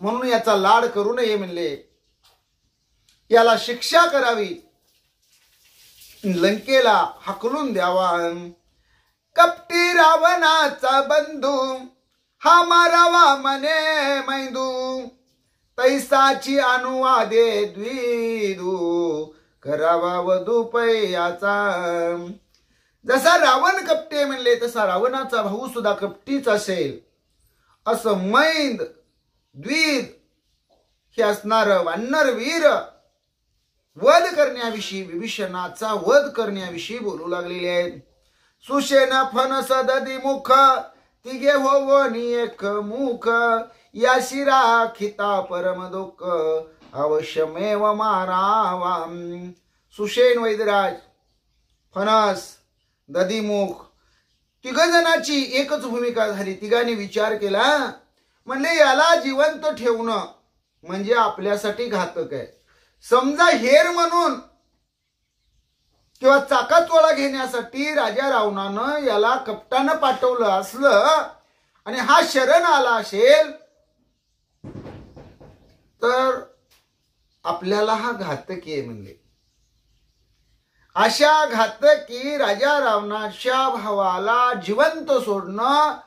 म्हणून याचा लाड करू नये म्हणले. याला शिक्षा करावी, लंकेला हाकलून द्यावा. कपटी रावणाचा बंधू हा मारावा मने मैंदू, तैसाची अनुवादे द्विदू करावा वधू पैयाचा. जसा रावण कपटी म्हणले तसा रावणाचा भाऊ सुद्धा कपटीच असेल असं मैंद द्विद हे असणार वानर वीर वध करण्याविषयी, विभीषणाचा वध करण्याविषयी बोलू लागलेले आहेत. सुषेण फणस दधी मुख तिघे होवनी एक मुख, या शिरा खिता परम दुःख अवश्यमेव मारावा. सुषेण वैद्यराज, फणस, दधीमुख तिघ जणांची एकच भूमिका झाली. तिघांनी विचार केला, म्हणले याला जिवंत ठेवणं म्हणजे आपल्यासाठी घातक आहे. समजा हेर म्हणून किंवा चाकाचोळा घेण्यासाठी राजा रावणानं याला कपटानं पाठवलं असलं आणि हा शरण आला असेल तर आपल्याला हा घातकी आहे म्हणले. अशा घातकी राजा रावणाच्या भावाला जिवंत सोडणं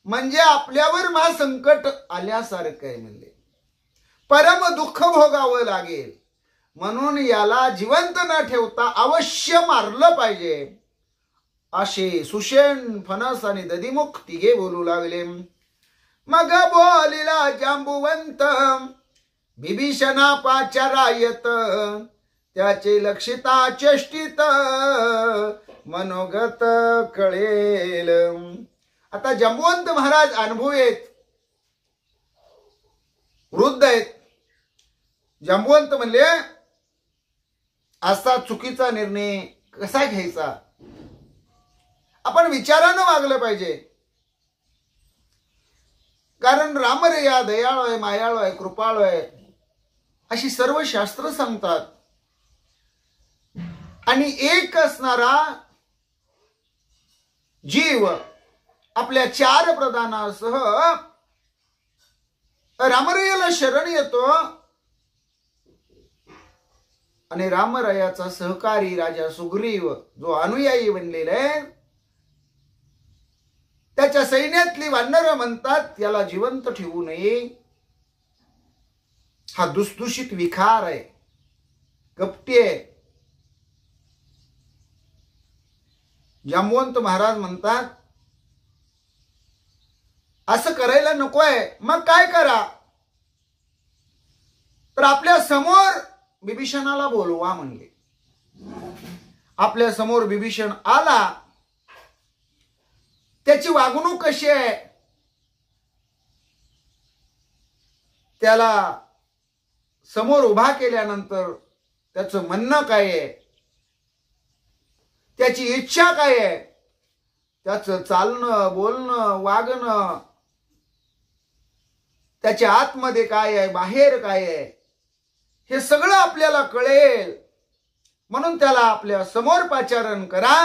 म्हणजे आपल्यावर महासंकट आल्यासारखं आहे म्हणले. परम दुःख भोगावं लागेल. म्हणून याला जिवंत न ठेवता अवश्य मारलं पाहिजे असे सुषेण, फणस आणि दधीमुख तिघे बोलू लागले. मग बोलिला जांबुवंत बिभीषणा पाचारायत, त्याचे लक्षिता चेष्टित मनोगत कळेल. आता जांबुवंत महाराज अनुभवी आहेत, वृद्ध आहेत. जांबुवंत म्हणले असा चुकीचा निर्णय कसा घ्यायचा, आपण विचारानं वागलं पाहिजे. कारण राम रे या दयाळू आहे, मायाळू आहे, कृपाळू आहे अशी सर्व शास्त्र सांगतात. आणि एक असणारा जीव आपल्या 4 प्रधानासह रामरायाला शरण येतो आणि रामरायाचा सहकारी राजा सुग्रीव जो अनुयायी बनलेला आहे, त्याच्या सैन्यातली वानरं म्हणतात याला जिवंत ठेवू नये, हा दुसदूषित विखार आहे, कपटी आहे. जांबवंत महाराज म्हणतात असं करायला नकोय. मग काय करा, तर आपल्या समोर बिभीषणाला बोलवा म्हणले. आपल्या समोर बिभीषण आला, त्याची वागणूक कशी आहे, त्याला समोर उभा केल्यानंतर त्याचं म्हणणं काय आहे, त्याची इच्छा काय आहे, त्याचं चालणं बोलणं वागणं, त्याच्या आतमध्ये काय आहे बाहेर काय आहे, हे सगळं आपल्याला कळेल. म्हणून त्याला आपल्या समोर पाचारण करा,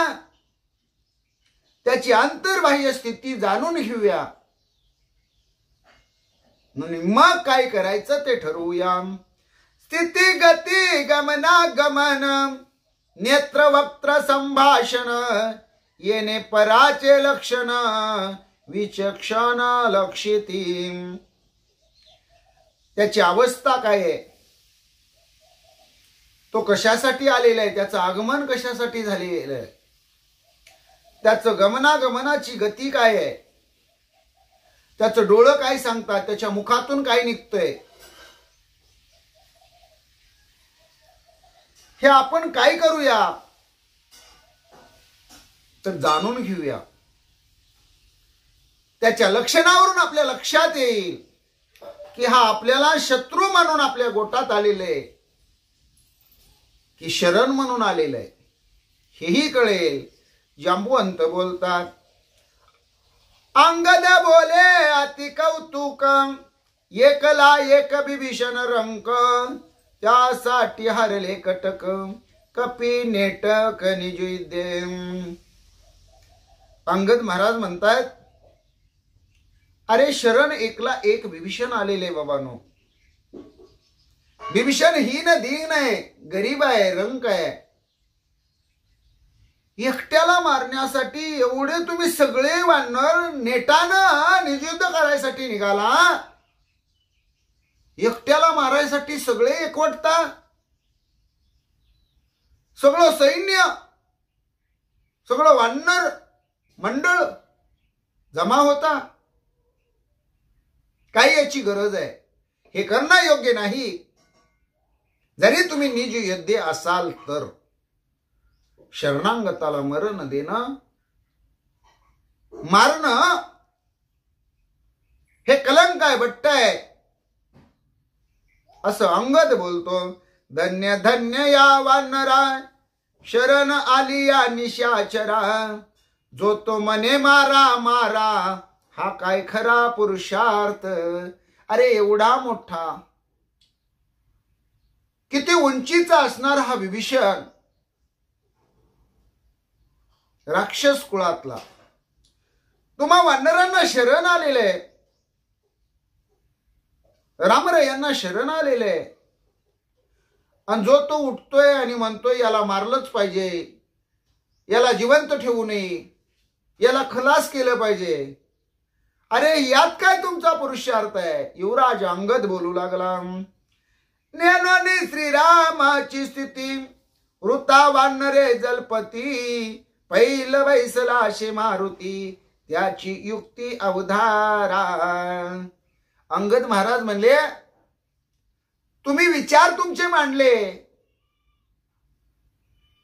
त्याची अंतर्बाह्य स्थिती जाणून घेऊया, मग काय करायचं ते ठरवूया. स्थिती गती गमनागमन नेत्र वक्त्र संभाषण येणे पराचे लक्षण विचक्षण लक्षिती. त्याची अवस्था काय आहे, तो कशासाठी आलेला आहे, त्याचं आगमन कशासाठी झालेलं आहे, त्याचं गमनागमनाची गती काय आहे, त्याचं डोळं काय सांगतात, त्याच्या मुखातून काय निघतंय, हे आपण काय करूया तर जाणून घेऊया. त्याच्या लक्षणावरून आपल्या लक्षात येईल की हा आपल्याला शत्रू म्हणून आपल्या गोटात आलेले आहे की शरण म्हणून आलेलं आहे, हेही कळेल. जांबुवंत बोलतात अंगद बोले अति कौतुक एकला एक बिभीषण रंक त्यासाठी हरले कटक कपी नेटक निजुदे. अंगद महाराज म्हणतात अरे शरण एकला एक बिभीषण आलेले बाबांनो. बिभीषण हीन दीन आहे, गरीब आहे, रंक आहे. एकट्याला मारण्यासाठी एवढे तुम्ही सगळे वानर नेटानं निजुद्ध करायसाठी निघाला, एकट्याला मारायसाठी सगळे एकवटता, सगळं सैन्य सगळं वानर मंडळ जमा होता. काय याची गरज आहे, हे करणं योग्य नाही. जरी तुम्ही निज योद्धे असाल तर शरणांगताला मरण देणं मारणं हे कलंक आहे, बट्ट आहे असं अंगद बोलतो. धन्य धन्य या वानरा शरण आली या निशाचरा जो तो मने मारा मारा हा काय खरा पुरुषार्थ. अरे एवढा मोठा किती उंचीचा असणार हा विभीषण, राक्षस कुळातला, तुम्हा वानरांना शरण आलेले, रामरायांना शरण आलेले, आणि जो तो उठतोय आणि म्हणतोय याला मारलंच पाहिजे, याला जिवंत ठेवू नये, याला खलास केलं पाहिजे. अरे यात काय तुमचा पुरुषार्थ आहे. युवराज अंगद बोलू लागला ज्ञानाने श्रीरामाची स्थिती वृता वानरे जलपती पैल बैसला असे मारुती त्याची युक्ती अवधारा. अंगद महाराज म्हणले तुम्ही विचार तुमचे मांडले,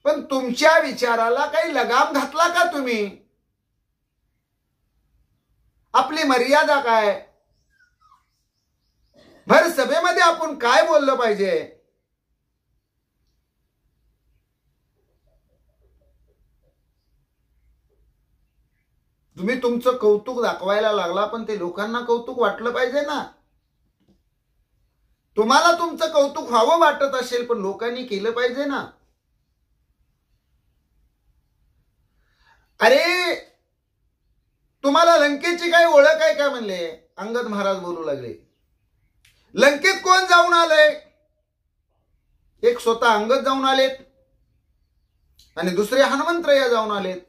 पण तुमच्या विचाराला काही लगाम घातला का तुम्ही. आपली मर्यादा काय, भर सभेमध्ये आपण काय बोललं पाहिजे. तुम्ही तुमचं कौतुक दाखवायला लागला, पण ते लोकांना कौतुक वाटलं पाहिजे ना. तुम्हाला तुमचं कौतुक व्हावं वाटत असेल, पण लोकांनी केलं पाहिजे ना. अरे तुम्हाला लंकेची काही ओळख आहे का म्हणले. अंगद महाराज बोलू लागले. लंकेत कोण जाऊन आलंय. एक स्वतः अंगद जाऊन आलेत आणि दुसरे हनुमंतराय जाऊन आलेत.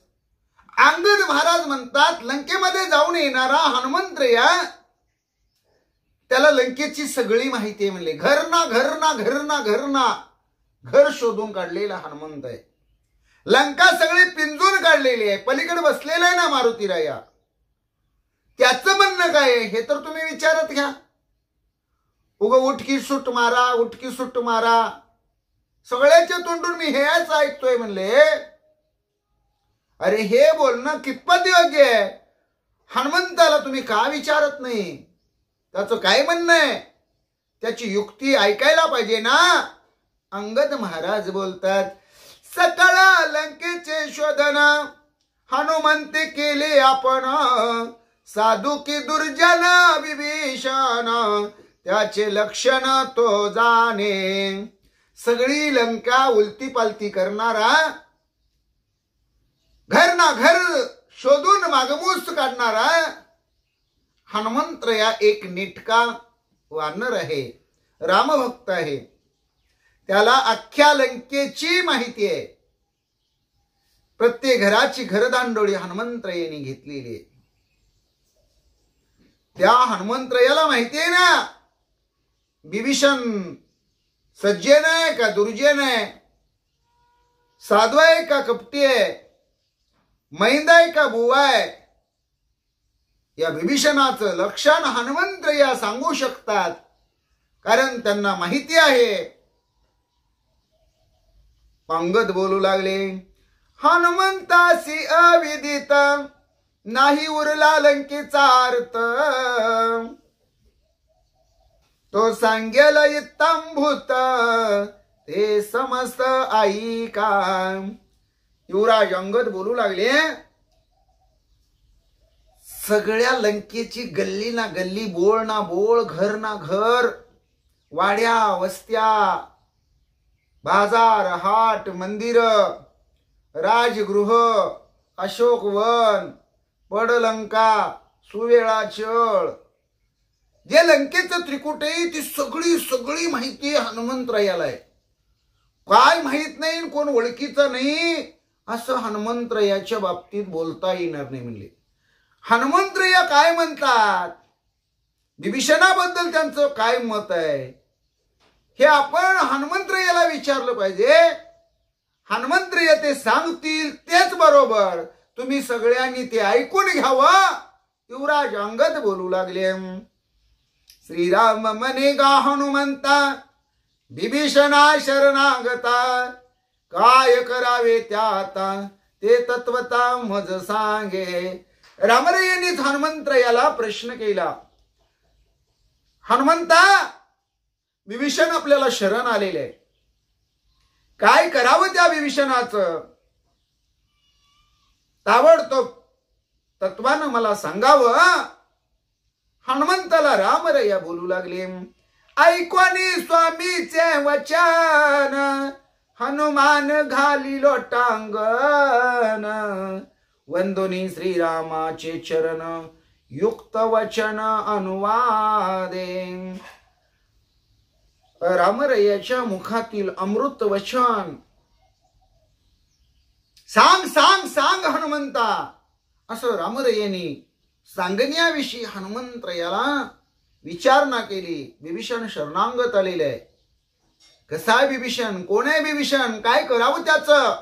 अंगद महाराज म्हणतात लंकेमध्ये जाऊन येणारा हनुमंतराय त्याला लंकेची सगळी माहिती आहे म्हणले. घर शोधून काढलेला हनुमंत आहे. लंका सगळी पिंजून काढलेली आहे. पलीकडे बसलेला आहे ना मारुतीराया. त्याचं म्हणणं काय आहे हे तर तुम्ही विचारत घ्या. उठकी सुट मारा सगळ्याच्या तोंडून मी हेच ऐकतोय म्हणले. अरे हे बोलणं कितपत योग्य आहे. हनुमंताला तुम्ही का विचारत नाही. त्याचं काय म्हणणं आहे त्याची युक्ती ऐकायला पाहिजे ना. अंगद महाराज बोलतात सकळ लंकेचे शोधन हनुमंते केले आपण. साधू की दुर्जन विभीषण त्याचे लक्षण तो जाणे. सगळी लंका उलती पालती करणारा, घर ना घर शोधून मागमूस काढणारा हनुमंतराय एक निटका वानर आहे, रामभक्त आहे. त्याला अख्ख्या लंकेची माहिती आहे. प्रत्येक घराची घरदांडोळी हनुमंतरायाने घेतलेली आहे. त्या हनुमंतरायाला माहिती आहे ना विभीषण सज्जन आहे का दुर्जन आहे, साधू आहे का कपटी आहे, मैंद आहे का बुवा आहे. या विभीषणाचं लक्षण हनुमंतराय सांगू शकतात, कारण त्यांना माहिती आहे. अंगद बोलू लागले हनुमंतासी अविदित नाही उरला लंकेचा अर्थ. तो सांगेल इत्तंभूत ते समस्त ऐका. युवराज अंगद बोलू लागले सगळ्या लंकेची गल्ली ना गल्ली, बोळ ना बोळ, घर ना घर, वाड्या वस्त्या, बाजार हाट मंदिर, राजगृह, अशोकवन, पडलंका, सुवेळा चळ, जे लंकेचं त्रिकुट आहे ती सगळी माहिती हनुमंतरायाला आहे. काय माहित नाही, कोण ओळखीचं नाही असं हनुमंतरायाच्या बाबतीत बोलता येणार नाही म्हणले. हनुमंतराय काय म्हणतात, विभीषणाबद्दल त्यांचं काय मत आहे हे आपण हनुमंतरायाला विचारलं पाहिजे. हनुमंतराय ते सांगतील तेच बरोबर, तुम्ही सगळ्यांनी ते ऐकून घ्यावं. युवराज अंगद बोलू लागले श्रीराम म्हणे गा हनुमंता विभीषणा शरणागता. काय करावे त्या आता ते तत्वता मज सांगे. रामरायांनीच हनुमंतरायाला प्रश्न केला. हनुमंता विभीषण आपल्याला शरण आलेले आहे, काय करावं त्या विभीषणाचं ताबडतोब तत्वानं मला सांगावं. हनुमंताला रामराया बोलू लागले ऐकवानी स्वामीचे वचन हनुमान घाली लोटांगण. वंदोनी श्रीरामाचे चरण युक्त वचन अनुवादे. रामरायाच्या मुखातील अमृत वचन सांग सांग सांग हनुमंता असं रामरायांनी सांगण्याविषयी हनुमंतरायाला विचारणा केली. विभीषण शरणागत आलेले आहे. कसा आहे विभीषण, कोण आहे विभीषण, काय करावं त्याचं.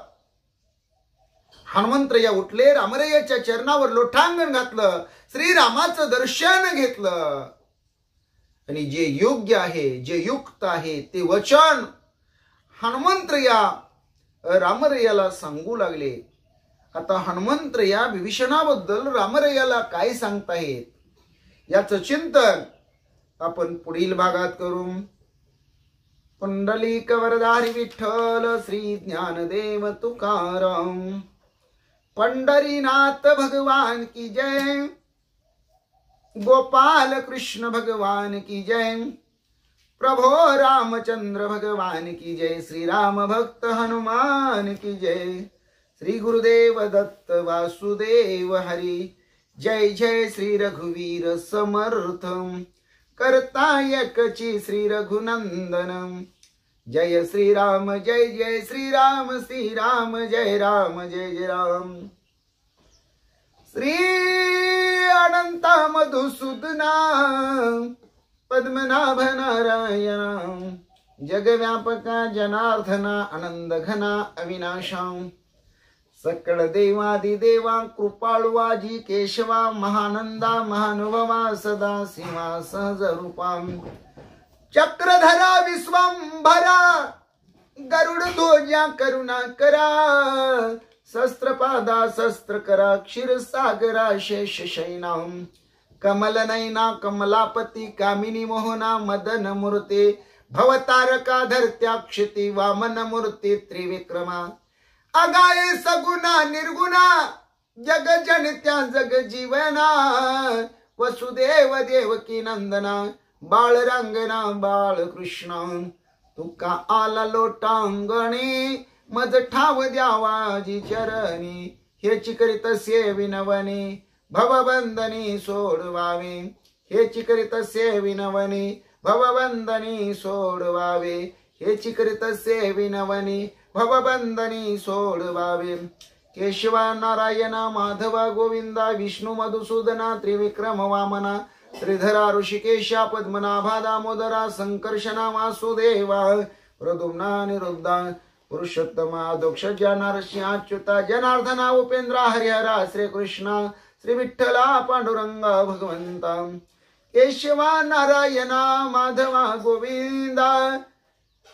हनुमंतराय उठले, रामरायाच्या चरणावर लोटांगण घातलं, श्रीरामाचं दर्शन घेतलं आणि जे योग्य आहे, जे युक्त आहे ते वचन हनुमंतराय रामरायाला सांगू लागले. आता हनुमंतराय विभीषणाबद्दल रामरायाला काय सांगतायत याचं चिंतन आपण पुढील भागात करू. पुंडलिक वरदारी विठ्ठल श्री ज्ञानदेव तुकाराम. पंढरीनाथ भगवान की जय, गोपाल कृष्ण भगवान की जय, प्रभो रामचंद्र भगवान की जय, श्री राम भक्त हनुमान की जय, श्री गुरुदेव दत्त वासुदेव हरि, जय जय श्री रघुवीर समर्थ, करतायकची श्री रघुनंदन, जय श्री राम जय जय श्री राम जय राम जय जय राम, श्री अनंत मधुसूदना पद्मनाभ नारायण, जगव्यापका जनार्दना आनंद घना अविनाशा, सकळ देवादिदेवा कृपाळुवाजी केशवा, महानंदा महानुभवा सदा सीमा सहज रूपा, चक्रधरा विश्वंभरा, गरुड ध्वजा करुणा करा, शस्त्रपादा शस्त्रकरा, क्षीरसागरा शेष शयना, कमल नयना कमलापती, कामिनी मोहना मदन मूर्ती, भवतारका धरत्याक्षिती, वामन मूर्ती त्रिविक्रमा, अगाये सगुणा निर्गुणा, जग जनत्या जग जीवना, वसुदेव देवकी नंदना, बाळ रंगना बाळ कृष्ण, तुका आला लोटांगणी, मज ठाव द्यावाजी चरणी, हेची करीत सेविनवनी, भवबंधनी सोडवावे, हेची करीत सेविनवनी, भवबंधनी सोडवावे, हेची करीत सेविनवनी, भवबंधनी सोडवावे, केशवा नारायणा माधवा गोविंदा, विष्णू मधुसूदना त्रिविक्रम वामना, श्रीधरा ऋषिकेशा पद्मनाभा दामोदरा, संकर्षणा वासुदेवा, प्रद्युम्ना निरुद्धा, पुरुषोत्तमा दोक्षजा नरसिंह अच्युता, जनार्दना उपेंद्रा हरिहरा, श्री कृष्णा श्री विठ्ठला पांडुरंगा भगवंता, केशवा नारायणा माधवा गोविंदा,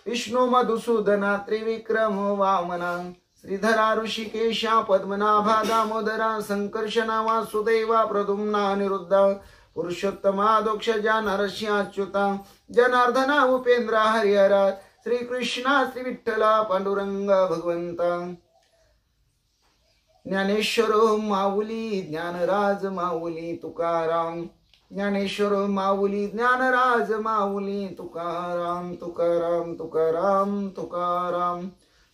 विष्णू मधुसूदना त्रिविक्रम वामना, श्रीधरा ऋषिकेशा पद्मनाभा दामोदरा, संकर्षणा वासुदेवा, प्रद्युम्ना निरुद्धा, पुरुषोत्तमा दोक्षजा नरसिंह अच्युता, जनार्दना उपेंद्रा हरिहरा, श्री कृष्णा श्री विठ्ठला पांडुरंगा भगवंता, ज्ञानेश्वर माऊली ज्ञानराज माऊली तुकाराम, ज्ञानेश्वर माऊली ज्ञानराज माऊली तुकाराम, तुकाराम तुकाराम तुकाराम,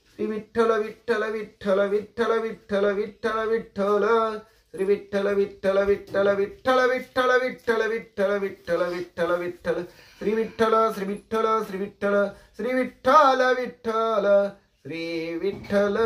श्री विठ्ठल विठ्ठल विठ्ठल विठ्ठल विठ्ठल विठ्ठल विठ्ठल, श्री विठ्ठल विठ्ठल विठ्ठल विठ्ठल विठ्ठल विठ्ठल विठ्ठल विठ्ठल विठ्ठल विठ्ठल, श्री विठ्ठल श्री विठ्ठल श्री विठ्ठल श्री विठ्ठल विठ्ठल श्री विठ्ठल।